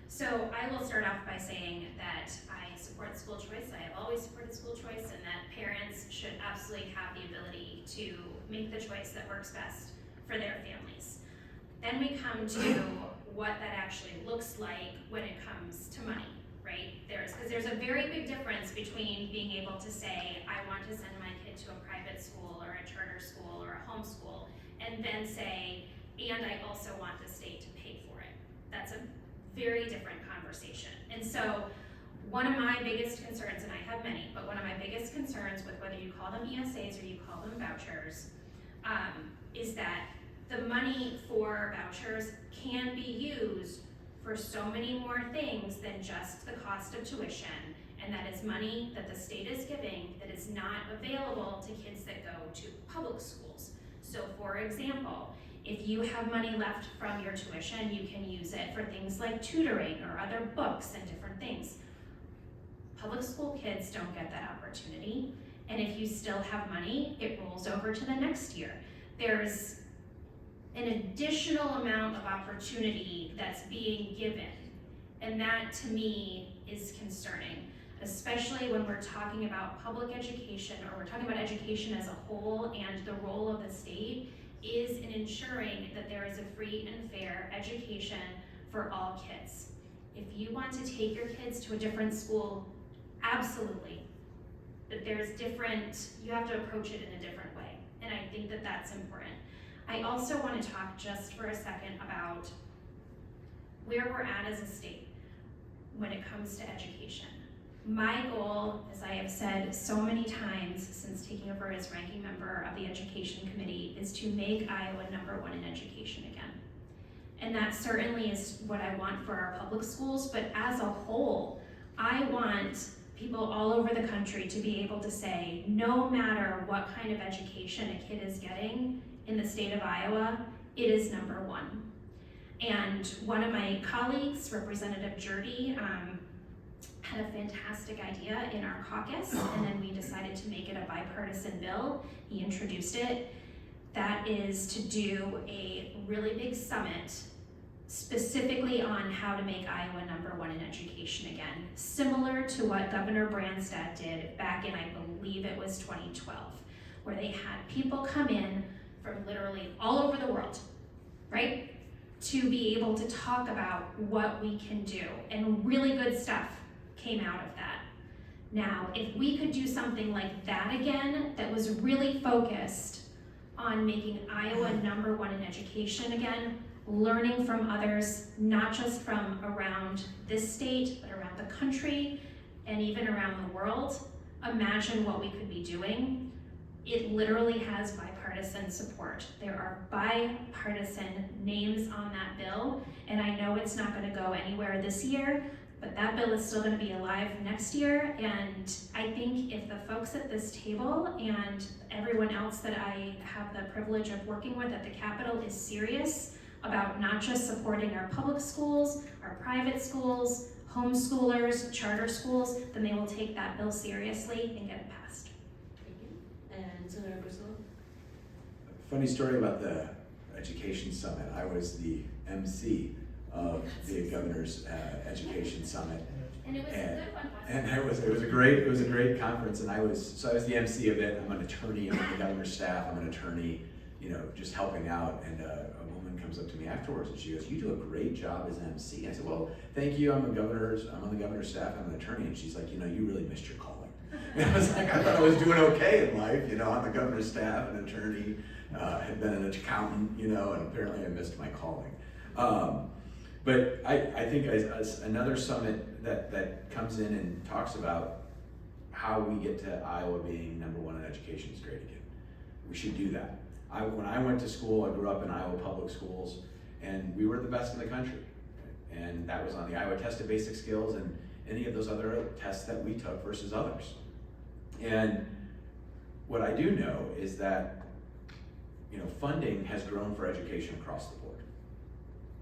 Speaker 6: So I will start off by saying that I support school choice. I have always supported school choice, and that parents should absolutely have the ability to make the choice that works best for their families. Then we come to what that actually looks like when it comes to money, right? Because there's a very big difference between being able to say, I want to send my kid to a private school or a charter school or a homeschool, and then say, and I also want the state to pay for it. That's a very different conversation. And so one of my biggest concerns, and I have many, but one of my biggest concerns with whether you call them ESAs or you call them vouchers, is that the money for vouchers can be used for so many more things than just the cost of tuition, and that is money that the state is giving that is not available to kids that go to public schools. So for example, if you have money left from your tuition, you can use it for things like tutoring or other books and different things. Public school kids don't get that opportunity, and if you still have money, it rolls over to the next year. There's an additional amount of opportunity that's being given, and that to me is concerning, especially when we're talking about public education, or we're talking about education as a whole, and the role of the state is in ensuring that there is a free and fair education for all kids. If you want to take your kids to a different school, absolutely. But you have to approach it in a different way. And I think that that's important. I also want to talk just for a second about where we're at as a state when it comes to education. My goal, as I have said so many times since taking over as ranking member of the Education Committee, is to make Iowa #1 in education again. And that certainly is what I want for our public schools, but as a whole, I want people all over the country to be able to say, no matter what kind of education a kid is getting in the state of Iowa, it is #1. And one of my colleagues, Representative Jurdy, had a fantastic idea in our caucus, and then we decided to make it a bipartisan bill. He introduced it. That is to do a really big summit specifically on how to make Iowa #1 in education again, similar to what Governor Branstad did back in, I believe it was 2012, where they had people come in from literally all over the world, right, to be able to talk about what we can do, and really good stuff came out of that. Now, if we could do something like that again, that was really focused on making Iowa #1 in education again, learning from others, not just from around this state, but around the country, and even around the world, imagine what we could be doing. It literally has bipartisan support. There are bipartisan names on that bill, and I know it's not going to go anywhere this year, but that bill is still going to be alive next year. And I think if the folks at this table and everyone else that I have the privilege of working with at the Capitol is serious about not just supporting our public schools, our private schools, homeschoolers, charter schools, then they will take that bill seriously and get it passed.
Speaker 1: Thank you. And Senator Bristol?
Speaker 3: Funny story about the Education Summit. I was the MC of the Governor's Education Summit.
Speaker 6: And it was a good one, wasn't
Speaker 3: And
Speaker 6: it?
Speaker 3: it was a great conference, and I was the MC of it. I'm an attorney, I'm on the governor's staff, I'm an attorney, just helping out, and a woman comes up to me afterwards and she goes, "You do a great job as MC." I said, "Well, thank you, I'm on the governor's staff, I'm an attorney." And she's like, "You really missed your calling." And I was like, I thought I was doing okay in life, on the governor's staff, an attorney, had been an accountant, and apparently I missed my calling. But I think as another summit that comes in and talks about how we get to Iowa being #1 in education is great again. We should do that. When I went to school, I grew up in Iowa public schools, and we were the best in the country. And that was on the Iowa Test of Basic Skills and any of those other tests that we took versus others. And what I do know is that funding has grown for education across the board.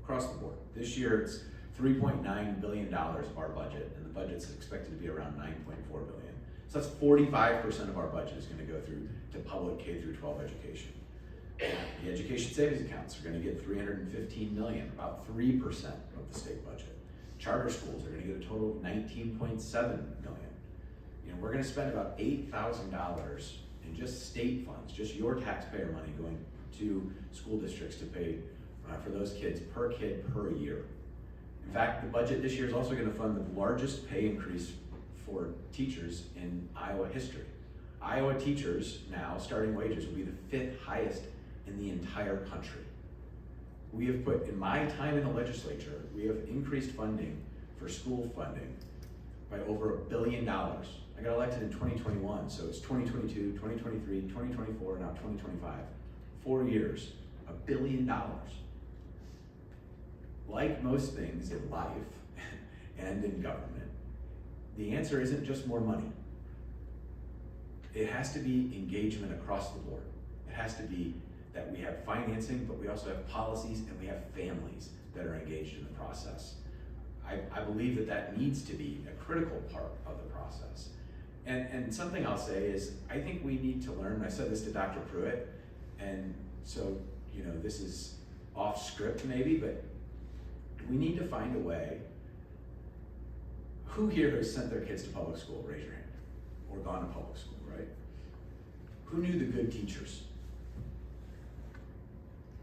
Speaker 3: Across the board. This year it's $3.9 billion of our budget, and the budget's expected to be around $9.4 billion. So that's 45% of our budget is going to go through to public K through 12 education. The education savings accounts are going to get $315 million, about 3% of the state budget. Charter schools are going to get a total of $19.7 million. We're going to spend about $8,000 in just state funds, just your taxpayer money going to school districts to pay for those kids per year. In fact, the budget this year is also going to fund the largest pay increase for teachers in Iowa history. Iowa teachers now, starting wages will be the 5th highest in the entire country. We have put, in my time in the legislature, we have increased funding for school funding by over $1 billion. I got elected in 2021, so it's 2022, 2023, 2024, now 2025. 4 years, $1 billion. Like most things in life and in government, the answer isn't just more money. It has to be engagement across the board. It has to be that we have financing, but we also have policies and we have families that are engaged in the process. I believe that that needs to be a critical part of the process. And something I'll say is, I think we need to learn, I said this to Dr. Pruitt, and so, this is off script maybe, but we need to find a way. Who here has sent their kids to public school? Raise your hand. Or gone to public school, right? Who knew the good teachers?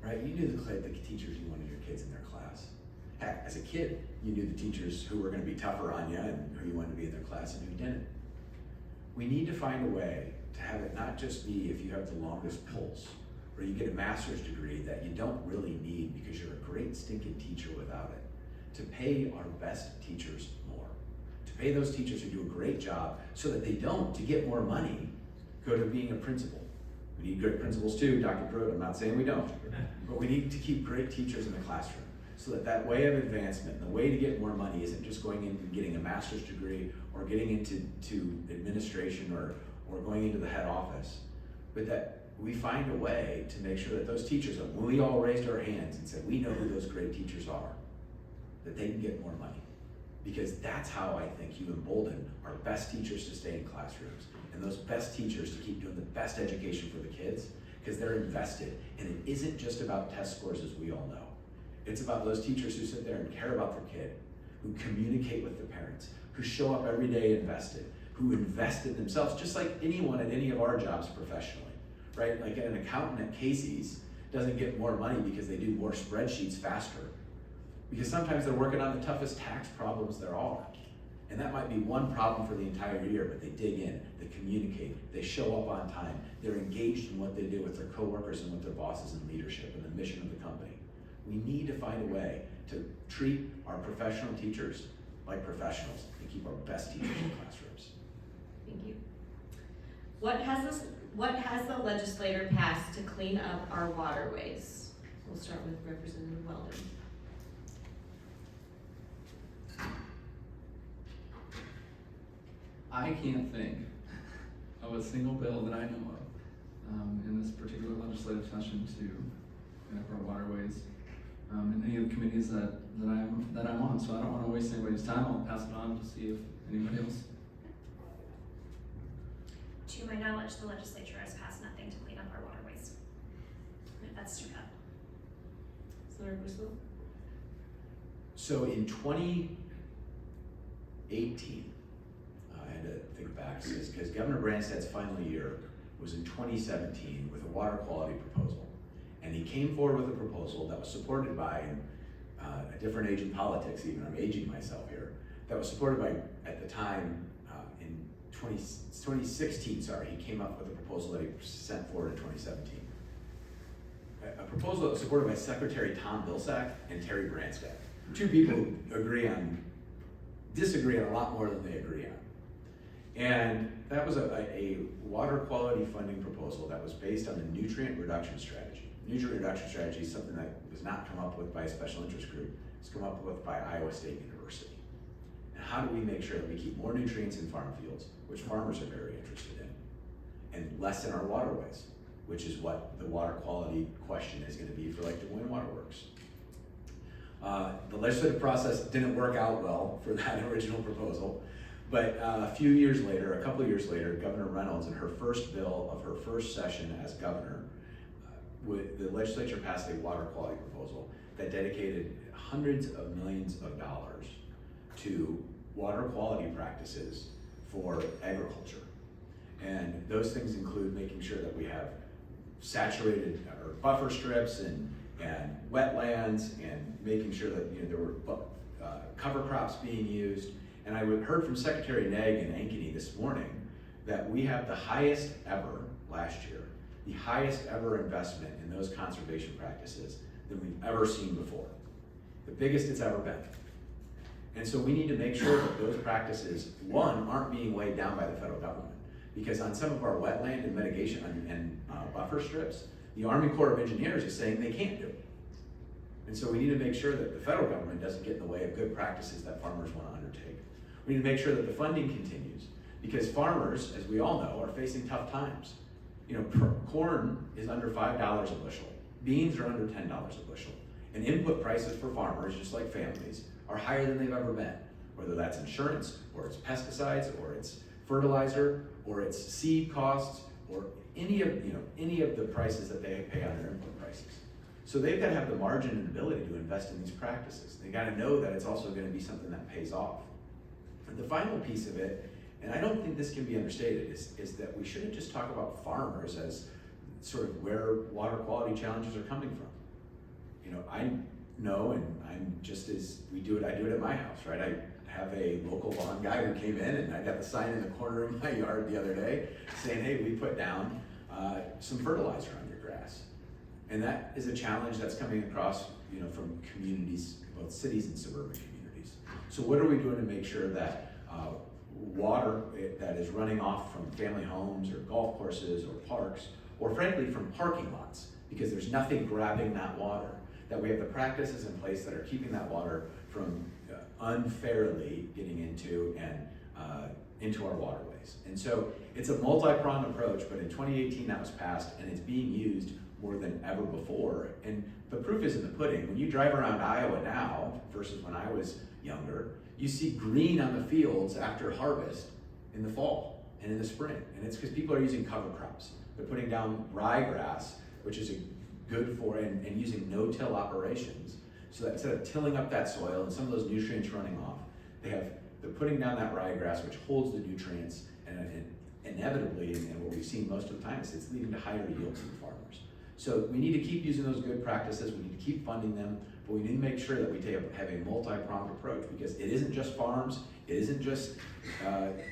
Speaker 3: Right? You knew the teachers you wanted your kids in their class. Heck, as a kid, you knew the teachers who were going to be tougher on you and who you wanted to be in their class and who didn't. We need to find a way to have it not just be if you have the longest pulse, or you get a master's degree that you don't really need because you're a great stinking teacher without it, to pay our best teachers more. To pay those teachers who do a great job so that they don't, to get more money, go to being a principal. We need good principals too, Dr. Pruitt, I'm not saying we don't, but we need to keep great teachers in the classroom so that that way of advancement, the way to get more money isn't just going into getting a master's degree or getting into administration or going into the head office, but that we find a way to make sure that those teachers, when we all raised our hands and said, we know who those great teachers are, that they can get more money. Because that's how I think you embolden our best teachers to stay in classrooms and those best teachers to keep doing the best education for the kids, because they're invested. And it isn't just about test scores, as we all know. It's about those teachers who sit there and care about their kid, who communicate with the parents, who show up every day invested, who invest in themselves, just like anyone at any of our jobs professionally, right? Like an accountant at Casey's doesn't get more money because they do more spreadsheets faster. Because sometimes they're working on the toughest tax problems there are. And that might be one problem for the entire year, but they dig in, they communicate, they show up on time, they're engaged in what they do with their coworkers and with their bosses and leadership and the mission of the company. We need to find a way to treat our professional teachers like professionals and keep our best teachers in classrooms.
Speaker 1: Thank you. What has the legislature passed to clean up our waterways? We'll start with Representative Weldon.
Speaker 5: I can't think of a single bill that I know of in this particular legislative session to clean up our waterways in any of the committees that I'm on. So I don't want to waste anybody's time. I'll pass it on to see if anybody else.
Speaker 6: To my knowledge, the legislature has passed nothing to clean up our waterways. If that's true.
Speaker 1: Senator Bristol?
Speaker 3: So in 2018, I had to think back, because Governor Branstad's final year was in 2017 with a water quality proposal. And he came forward with a proposal that was supported by a different age in politics, even I'm aging myself here, that was supported by, at the time, in 2016, he came up with a proposal that he sent forward in 2017. A proposal that was supported by Secretary Tom Vilsack and Terry Branstad. Two people who disagree on a lot more than they agree on. And that was a water quality funding proposal that was based on the nutrient reduction strategy. Nutrient reduction strategy is something that was not come up with by a special interest group. It's come up with by Iowa State University. And how do we make sure that we keep more nutrients in farm fields, which farmers are very interested in, and less in our waterways? which is what the water quality question is gonna be for like Des Moines Water Works. The legislative process didn't work out well for that original proposal, but a couple of years later, Governor Reynolds, in her first bill of her first session as governor, the legislature passed a water quality proposal that dedicated hundreds of millions of dollars to water quality practices for agriculture. And those things include making sure that we have saturated or buffer strips and wetlands, and making sure that there were cover crops being used. And I heard from Secretary Nag in Ankeny this morning that we have the highest ever last year, the highest ever investment in those conservation practices than we've ever seen before. The biggest it's ever been. And so we need to make sure that those practices, one, aren't being weighed down by the federal government. Because on some of our wetland and mitigation and buffer strips, the Army Corps of Engineers is saying they can't do it. And so we need to make sure that the federal government doesn't get in the way of good practices that farmers want to undertake. We need to make sure that the funding continues, because farmers, as we all know, are facing tough times. Corn is under $5 a bushel. Beans are under $10 a bushel. And input prices for farmers, just like families, are higher than they've ever been. Whether that's insurance, or it's pesticides, or it's fertilizer, or it's seed costs, or any of the prices that they pay on their input prices. So they've got to have the margin and ability to invest in these practices. They got to know that it's also going to be something that pays off. And the final piece of it, and I don't think this can be understated, is that we shouldn't just talk about farmers as sort of where water quality challenges are coming from. I know, and I'm just as I do it at my house, right? I have a local lawn guy who came in, and I got the sign in the corner of my yard the other day saying, hey, we put down some fertilizer on your grass. And that is a challenge that's coming across, from communities, both cities and suburban communities. So what are we doing to make sure that water that is running off from family homes or golf courses or parks, or frankly from parking lots, because there's nothing grabbing that water, that we have the practices in place that are keeping that water from unfairly getting into our waterways. And so it's a multi-pronged approach, but in 2018 that was passed, and it's being used more than ever before. And the proof is in the pudding. When you drive around Iowa now versus when I was younger, you see green on the fields after harvest in the fall and in the spring. And it's because people are using cover crops. They're putting down ryegrass, which is good for, and using no-till operations. So that instead of tilling up that soil and some of those nutrients running off, they're putting down that ryegrass, which holds the nutrients, and inevitably, and what we've seen most of the time, is it's leading to higher yields for farmers. So we need to keep using those good practices, we need to keep funding them, but we need to make sure that we have a multi-pronged approach, because it isn't just farms, it isn't just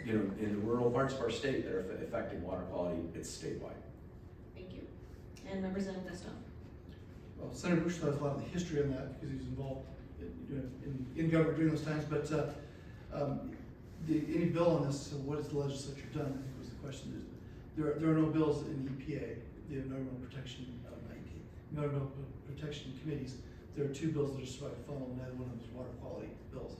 Speaker 3: in the rural parts of our state that are affecting water quality, it's statewide.
Speaker 1: Thank you. And Representative Destone.
Speaker 4: Well, Senator Bush has a lot of the history on that because he was involved in government during those times. But any bill on this, so what has the legislature done? I think was the question. There are no bills in the EPA, the Environmental Protection, Environmental Protection Committees. There are two bills that are supposed to funnel, and neither one of them is water quality bills.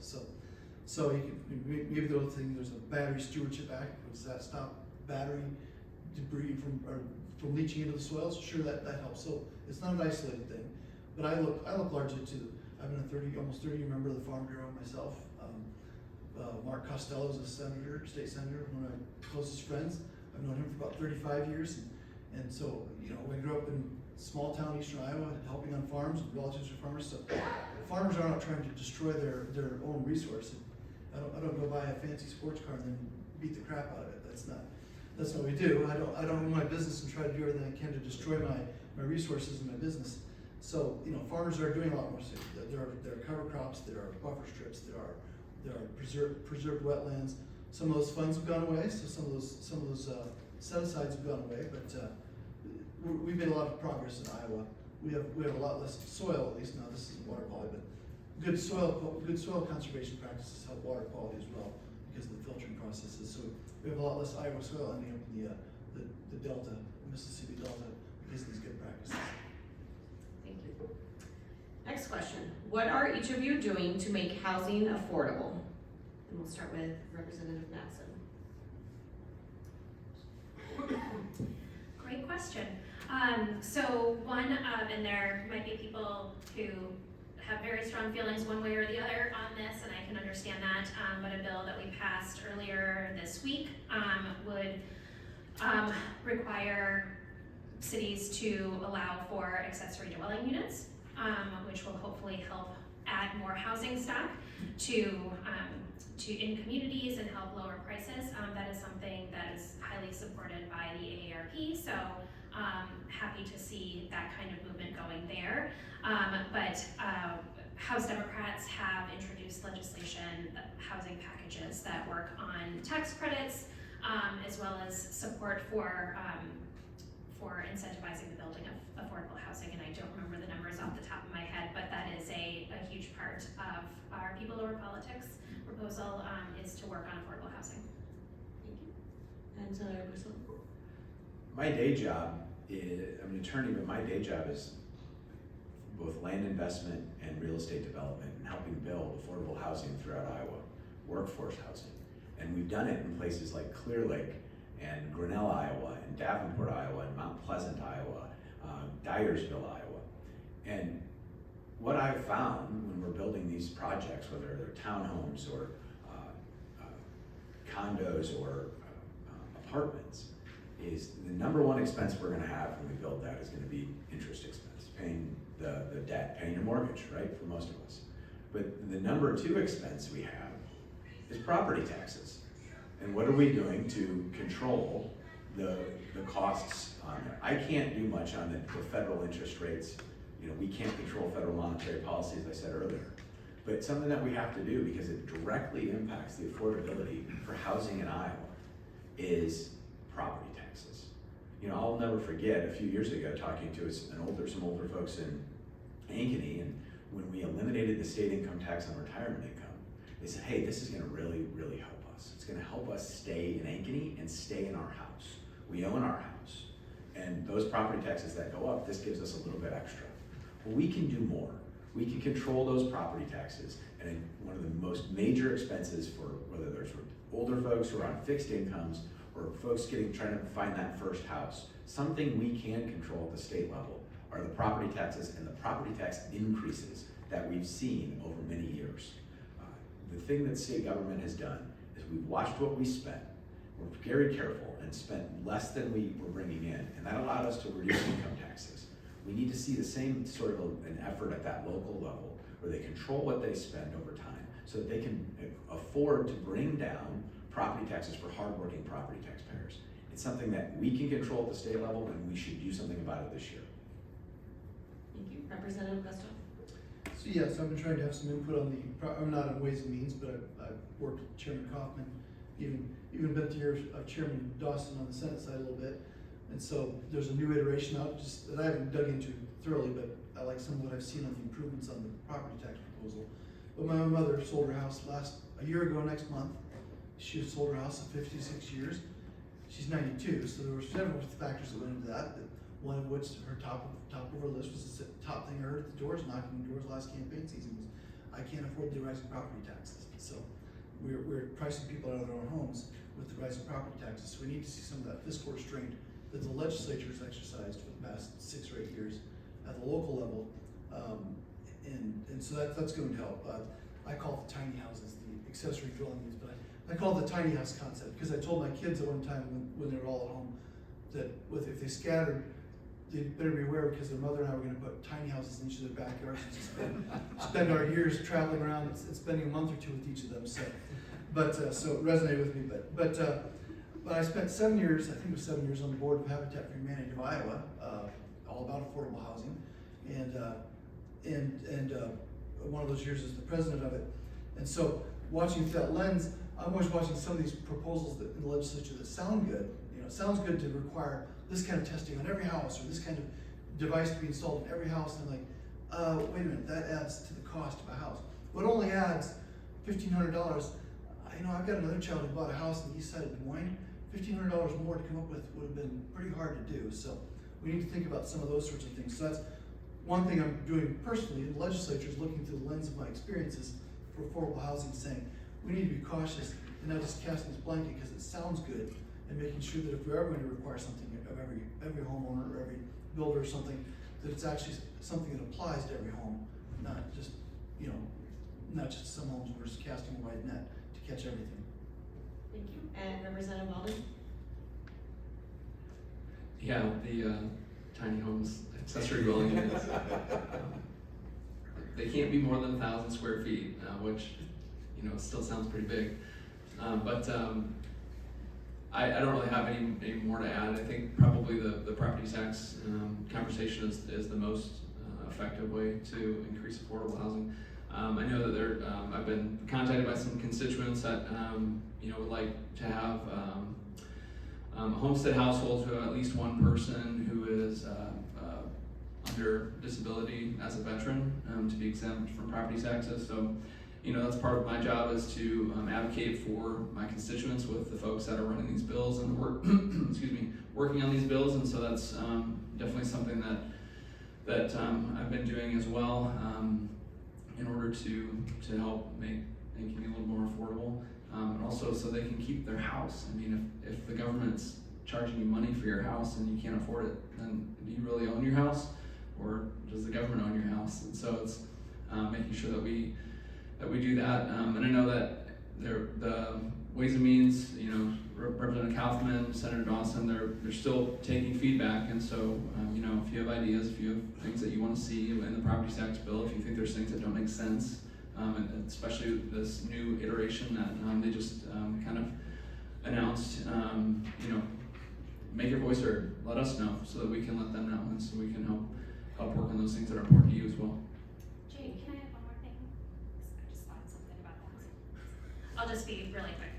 Speaker 4: So you can, maybe the other thing, there's a Battery Stewardship Act. Does that stop battery debris from leaching into the soils? Sure, that helps. So it's not an isolated thing, but I look largely to. I've been almost 30 year member of the Farm Bureau myself. Mark Costello is a senator, state senator, one of my closest friends. I've known him for about 35 years, and so we grew up in small town eastern Iowa, helping on farms, relatives are farmers. So farmers are not trying to destroy their own resource. I don't go buy a fancy sports car and then beat the crap out of it. That's not what we do. I don't own my business and try to do everything I can to destroy my resources and my business. So farmers are doing a lot more. So there are cover crops, there are buffer strips, there are preserved wetlands. Some of those funds have gone away, so some of those set-asides have gone away. But we've made a lot of progress in Iowa. We have a lot less soil, at least now. This isn't water quality, but good soil conservation practices help water quality as well because of the filtering processes. So we have a lot less Iowa soil ending up in the Delta, Mississippi Delta, because of these good practices.
Speaker 1: Thank you. Next question. What are each of you doing to make housing affordable? And we'll start with Representative Matson.
Speaker 6: Great question. So one, and there might be people who have very strong feelings one way or the other on this, and I can understand that, but a bill that we passed earlier this week would require cities to allow for accessory dwelling units, which will hopefully help add more housing stock to in communities and help lower prices. That is something that is highly supported by the AARP, so happy to see that kind of movement going there. But House Democrats have introduced legislation, housing packages that work on tax credits, as well as support for incentivizing the building of affordable housing. And I don't remember the numbers off the top of my head, but that is a huge part of our People Over Politics proposal, is to work on affordable housing.
Speaker 1: Thank you. And Russell?
Speaker 3: My day job is, I'm an attorney, but my day job is both land investment and real estate development and helping build affordable housing throughout Iowa, workforce housing. And we've done it in places like Clear Lake and Grinnell, Iowa, and Davenport, Iowa, and Mount Pleasant, Iowa, Dyersville, Iowa. And what I've found when we're building these projects, whether they're townhomes or condos or apartments, is the number one expense we're gonna have when we build that is gonna be interest expense, paying the debt, paying your mortgage, right, for most of us. But the number two expense we have is property taxes. And what are we doing to control the costs on there? I can't do much on the federal interest rates. You know, we can't control federal monetary policy, as I said earlier. But something that we have to do, because it directly impacts the affordability for housing in Iowa, is property taxes. You know, I'll never forget a few years ago talking to some older folks in Ankeny, and when we eliminated the state income tax on retirement income, they said, hey, this is gonna really, really help us. It's gonna help us stay in Ankeny and stay in our house. We own our house. And those property taxes that go up, this gives us a little bit extra. Well, we can do more. We can control those property taxes, and one of the most major expenses for whether there's older folks who are on fixed incomes or folks trying to find that first house, something we can control at the state level are the property taxes and the property tax increases that we've seen over many years. The thing that state government has done is we've watched what we spent. We're very careful and spent less than we were bringing in, and that allowed us to reduce income taxes. We need to see the same sort of an effort at that local level where they control what they spend over time so that they can afford to bring down property taxes for hardworking property taxpayers. It's something that we can control at the state level, and we should do something about it this year.
Speaker 1: Thank you. Representative Gustav?
Speaker 4: So yes, I've been trying to have some input on I'm not on Ways and Means, but I've worked with Chairman Kaufman, even been to hear Chairman Dawson on the Senate side a little bit. And so there's a new iteration out just that I haven't dug into thoroughly, but I like some of what I've seen on the improvements on the property tax proposal. But my mother sold her house a year ago next month. She had sold her house in 56 years. She's 92, so there were several factors that went into that. One of which, her top of her list was the top thing I heard at the doors, knocking on the doors last campaign season was, I can't afford the rising property taxes. So we're pricing people out of their own homes with the rising property taxes. So we need to see some of that fiscal restraint that the legislature has exercised for the past 6 or 8 years at the local level, and so that's going to help. I call it the tiny houses, the accessory dwelling units, but I call it the tiny house concept because I told my kids at one time when they were all at home that if they scattered, they better beware because their mother and I were going to put tiny houses in each of their backyards and spend our years traveling around and spending a month or 2 with each of them. So, so it resonated with me. But I spent 7 years, I think it was 7 years, on the board of Habitat for Humanity of Iowa, all about affordable housing, and one of those years as the president of it. And so, watching through that lens, I'm always watching some of these proposals in the legislature that sound good. You know, it sounds good to require this kind of testing on every house or this kind of device to be installed in every house. And I'm like, wait a minute, that adds to the cost of a house. Well, it only adds $1,500. You know, I've got another child who bought a house on the east side of Des Moines. $1,500 more to come up with would have been pretty hard to do. So we need to think about some of those sorts of things. So that's one thing I'm doing personally in the legislature, is looking through the lens of my experiences for affordable housing, saying we need to be cautious and not just casting this blanket because it sounds good, and making sure that if we are going to require something of every homeowner or every builder or something, that it's actually something that applies to every home, not just, you know, not just some homes we're just casting a wide net to catch everything.
Speaker 1: Thank you. And Representative Weldon?
Speaker 5: Yeah, the tiny homes, accessory dwelling units. They can't be more than 1,000 square feet, which, you know, still sounds pretty big. I don't really have any more to add. I think probably the property tax conversation is the most effective way to increase affordable housing. I know that I've been contacted by some constituents that you know, would like to have homestead households who have at least one person who is under disability as a veteran to be exempt from property taxes. So, you know, that's part of my job is to advocate for my constituents with the folks that are running these bills and working on these bills. And so that's definitely something that I've been doing as well in order to help make it a little more affordable. And also so they can keep their house. I mean, if the government's charging you money for your house and you can't afford it, then do you really own your house, or does the government own your house? And so it's making sure that we do that. And I know that the Ways and Means, you know, Representative Kaufman, Senator Dawson, they're still taking feedback. And so, you know, if you have ideas, if you have things that you want to see in the property tax bill, if you think there's things that don't make sense, and especially this new iteration that they just kind of announced, you know, make your voice heard. Let us know so that we can let them know, and so we can help work on those things that are important to you as well.
Speaker 6: Jane, can I have one more thing? I just thought something about that. I'll just be really quick.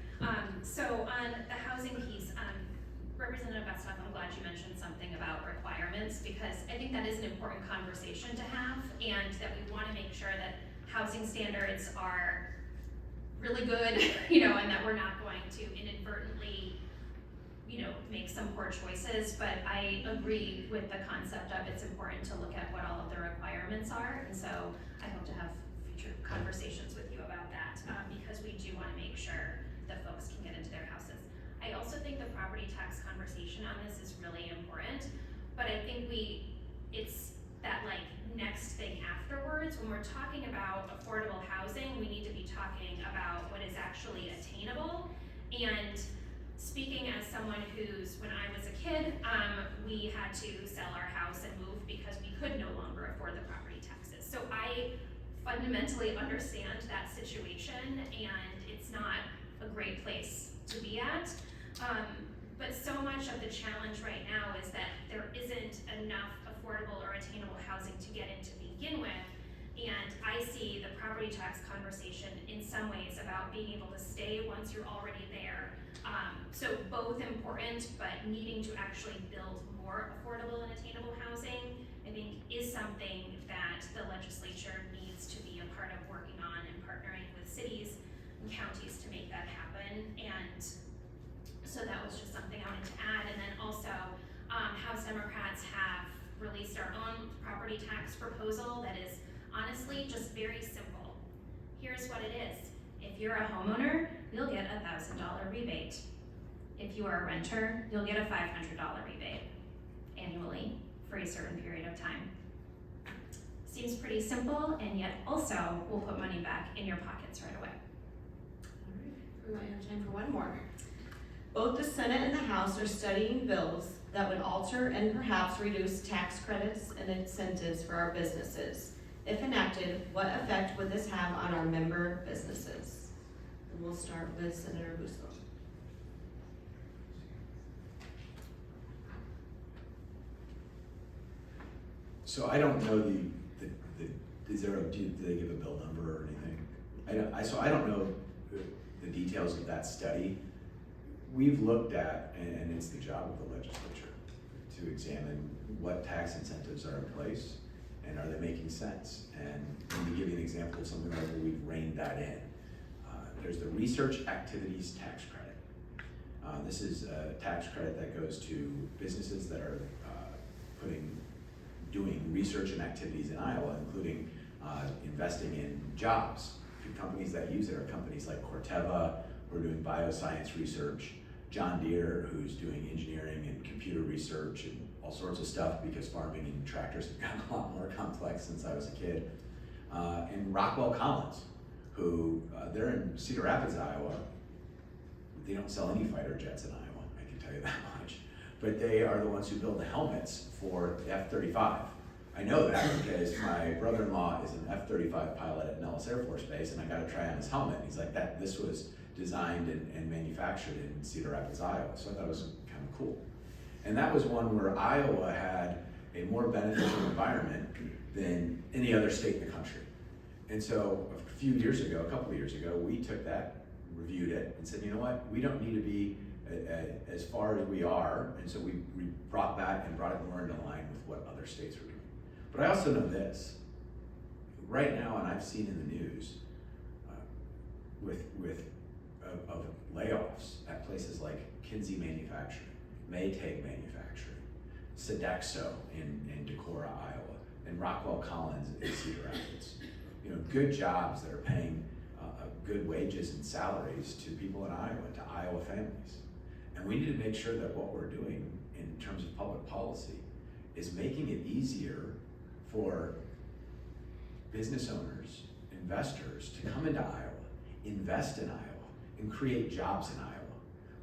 Speaker 6: So on the housing piece, Representative Besthoff, I'm glad you mentioned something about requirements, because I think that is an important conversation to have, and that we want to make sure that housing standards are really good, you know, and that we're not going to inadvertently, you know, make some poor choices. But I agree with the concept of it's important to look at what all of the requirements are, and so I hope to have future conversations with you about that, because we do want to make sure that folks can get into their houses. I also think the property tax conversation on this is really important, but I think it's that like next thing afterwards. When we're talking about affordable housing, we need to be talking about what is actually attainable. And speaking as someone who's, when I was a kid, we had to sell our house and move because we could no longer afford the property taxes. So I fundamentally understand that situation, and it's not a great place to be at. But so much of the challenge right now is that there isn't enough affordable or attainable housing to get in to begin with. And I see the property tax conversation in some ways about being able to stay once you're already there. So both important, but needing to actually build more affordable and attainable housing, I think, is something that the legislature needs to be a part of working on and partnering with cities and counties to make that happen. And so that was just something I wanted to add. And then also, House Democrats have released our own property tax proposal that is honestly just very simple. Here's what it is. If you're a homeowner, you'll get a $1,000 rebate. If you are a renter, you'll get a $500 rebate annually for a certain period of time. Seems pretty simple, and yet also will put money back in your pockets right away.
Speaker 1: All right, we might have time for one more. Both the Senate and the House are studying bills that would alter and perhaps reduce tax credits and incentives for our businesses. If enacted, what effect would this have on our member businesses? And we'll start with Senator Busso.
Speaker 3: So I don't know did they give a bill number or anything? I don't know the details of that study. We've looked at, and it's the job of the legislature to examine what tax incentives are in place and are they making sense. And let me give you an example of something where we've reined that in. There's the research activities tax credit. This is a tax credit that goes to businesses that are doing research and activities in Iowa, including investing in jobs. The companies that use it are companies like Corteva, who are doing bioscience research, John Deere, who's doing engineering and computer research, and all sorts of stuff because farming and tractors have gotten a lot more complex since I was a kid. And Rockwell Collins, who, they're in Cedar Rapids, Iowa. They don't sell any fighter jets in Iowa, I can tell you that much. But they are the ones who build the helmets for the F-35. I know that because my brother-in-law is an F-35 pilot at Nellis Air Force Base, and I got to try on his helmet. He's like, this was designed and manufactured in Cedar Rapids, Iowa. So I thought it was kind of cool. And that was one where Iowa had a more beneficial environment than any other state in the country. And so a couple of years ago, we took that, reviewed it, and said, you know what, we don't need to be as far as we are. And so we brought back and brought it more into line with what other states were doing. But I also know this, right now, and I've seen in the news, of layoffs at places like Kinsey Manufacturing, Maytag Manufacturing, Sodexo in Decorah, Iowa, and Rockwell Collins in Cedar Rapids. You know, good jobs that are paying good wages and salaries to people in Iowa, to Iowa families. And we need to make sure that what we're doing in terms of public policy is making it easier for business owners, investors to come into Iowa, invest in Iowa, and create jobs in Iowa.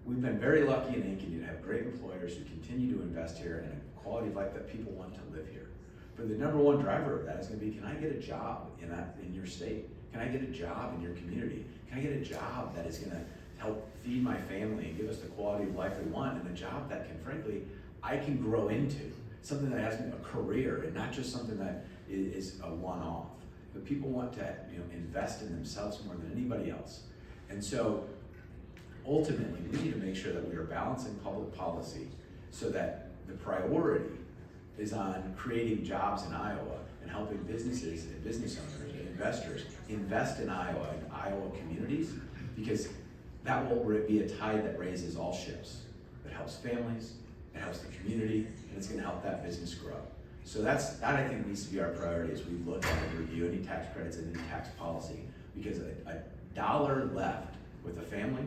Speaker 3: We've been very lucky in Ankeny to have great employers who continue to invest here and a quality of life that people want to live here. But the number one driver of that is going to be, can I get a job in your state? Can I get a job in your community? Can I get a job that is going to help feed my family and give us the quality of life we want, and a job that can, frankly, I can grow into, something that has a career and not just something that is a one-off. But people want to, invest in themselves more than anybody else. And so ultimately, we need to make sure that we are balancing public policy so that the priority is on creating jobs in Iowa and helping businesses and business owners and investors invest in Iowa and Iowa communities, because that will be a tide that raises all ships. That helps families, it helps the community, and it's going to help that business grow. So that I think needs to be our priority as we look at and review any tax credits and any tax policy, because a dollar left with a family,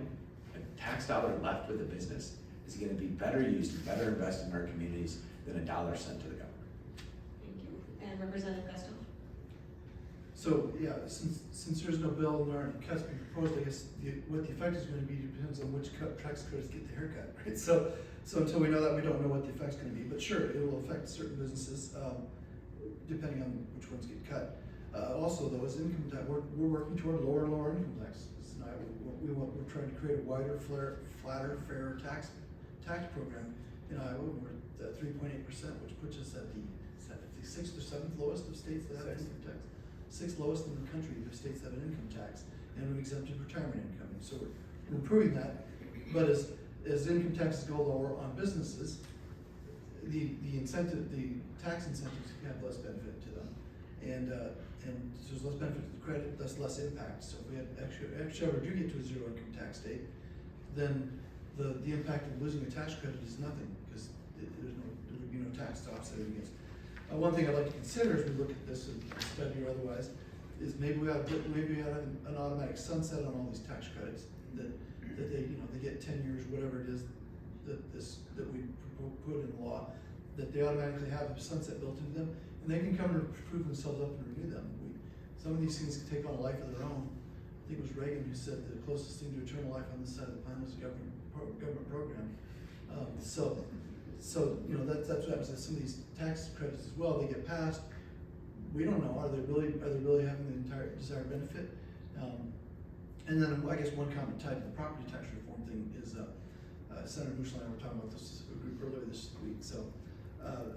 Speaker 3: a tax dollar left with a business is going to be better used and better invested in our communities than a dollar sent to the government.
Speaker 1: Thank you. And Representative Gusto?
Speaker 4: So, yeah, since there's no bill and there aren't cuts being proposed, I guess what the effect is gonna be depends on which tax credits get the haircut, right? So until we know that, we don't know what the effect's gonna be, but sure, it will affect certain businesses, depending on which ones get cut. Also though, as income tax, we're working toward lower and lower income taxes. We're trying to create a wider, flatter, fairer tax program in Iowa. We're at 3.8%, which puts us at the 6th or 7th lowest of states that have income tax. 6th lowest in the country of states that have an income tax, and we've exempted retirement income. So we're improving that. But as income taxes go lower on businesses, the tax incentives have less benefit to them, and so there's less benefit to the credit, thus less impact. So if we ever do get to a zero income tax state, then the impact of losing a tax credit is nothing, because there would be no tax to offset it against. One thing I'd like to consider as we look at this study or otherwise is maybe we have an automatic sunset on all these tax credits that they get 10 years, whatever it is that we put in law, that they automatically have a sunset built into them, and they can come and prove themselves up and renew them. Some of these things can take on a life of their own. I think it was Reagan who said the closest thing to eternal life on this side of the planet was a government program. So that's what happens with some of these tax credits as well. They get passed. We don't know, are they really having the entire desired benefit? And then I guess one comment tied to the property tax reform thing is Senator Bush and I were talking about this earlier this week. So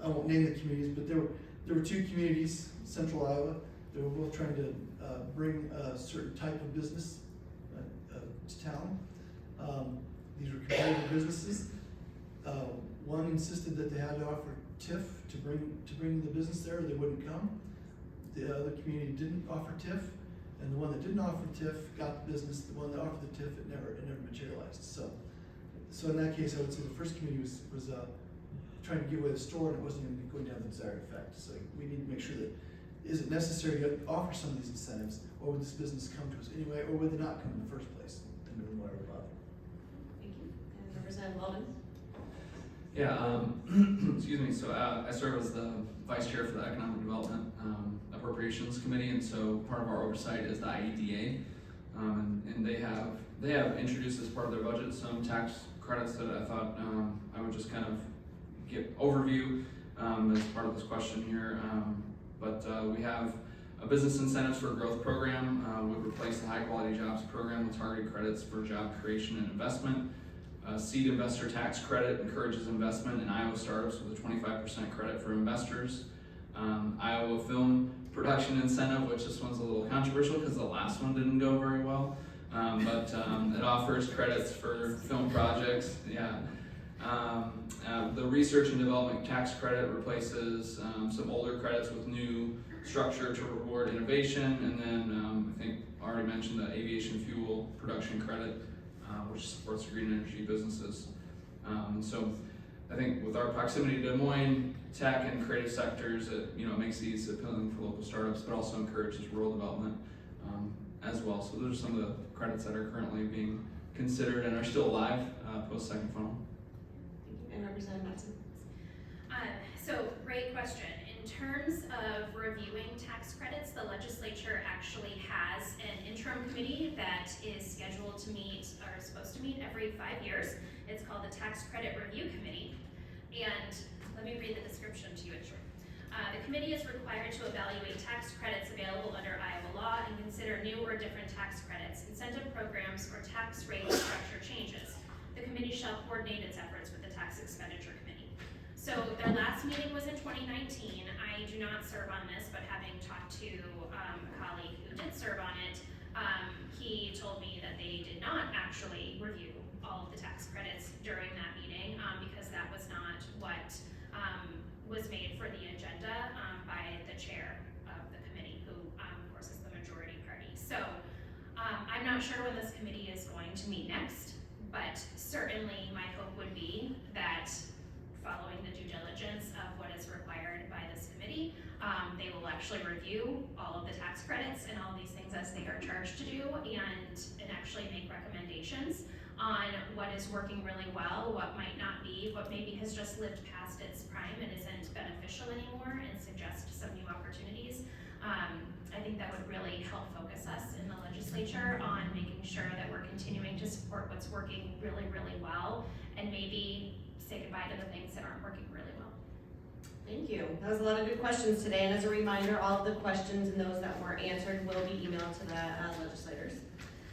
Speaker 4: I won't name the communities, but there were two communities, Central Iowa. They were both trying to bring a certain type of business to town. These were competitive businesses. One insisted that they had to offer TIF to bring the business there, or they wouldn't come. The other community didn't offer TIF, and the one that didn't offer TIF got the business. The one that offered the TIF, it never materialized. So in that case, I would say the first community was trying to give away the store, and it wasn't even going down the desired effect. So we need to make sure that, is it necessary to offer some of these incentives, or would this business come to us anyway, or would they not come in the first place? And then whatever about it.
Speaker 1: Thank you. And Representative Weldon?
Speaker 5: Excuse me, so I serve as the vice chair for the Economic Development Appropriations Committee, and so part of our oversight is the IEDA. And they have introduced as part of their budget some tax credits that I thought I would just kind of give overview as part of this question here. But we have a business incentives for growth program would replace the high quality jobs program with targeted credits for job creation and investment. Seed investor tax credit encourages investment in Iowa startups with a 25% credit for investors. Iowa film production incentive, which this one's a little controversial because the last one didn't go very well, but it offers credits for film projects. Yeah. The research and development tax credit replaces some older credits with new structure to reward innovation, and then I think I already mentioned the aviation fuel production credit, which supports green energy businesses. So I think with our proximity to Des Moines, tech and creative sectors, it makes these appealing for local startups, but also encourages rural development as well. So those are some of the credits that are currently being considered and are still alive post second funnel.
Speaker 1: And Representative Matson.
Speaker 6: So great question. In terms of reviewing tax credits, the legislature actually has an interim committee that is scheduled to meet, or is supposed to meet every 5 years. It's called the Tax Credit Review Committee. And let me read the description to you. It's short. The committee is required to evaluate tax credits available under Iowa law and consider new or different tax credits, incentive programs, or tax rate structure changes. The committee shall coordinate its efforts with the Tax Expenditure Committee. So their last meeting was in 2019. I do not serve on this, but having talked to a colleague who did serve on it, he told me that they did not actually review all of the tax credits during that meeting because that was not what was made for the agenda by the chair of the committee, who of course is the majority party. So I'm not sure when this committee is going to meet next, but certainly my hope would be that following the due diligence of what is required by this committee, they will actually review all of the tax credits and all of these things as they are charged to do, and actually make recommendations on what is working really well, what might not be, what maybe has just lived past its prime and isn't beneficial anymore, and suggest some new opportunities. I think that would really help focus us in the legislature on making sure that we're continuing to support what's working really, really well, and maybe say goodbye to the things that aren't working really well.
Speaker 1: Thank you. That was a lot of good questions today, and as a reminder, all of the questions and those that weren't answered will be emailed to the legislators.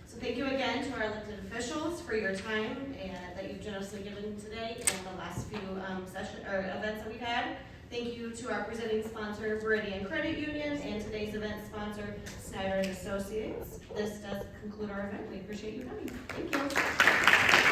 Speaker 1: So thank you again to our elected officials for your time and that you've generously given today and the last few events that we've had. Thank you to our presenting sponsor, Viridian Credit Union, and today's event sponsor, Snyder and Associates. This does conclude our event. We appreciate you coming. Thank you.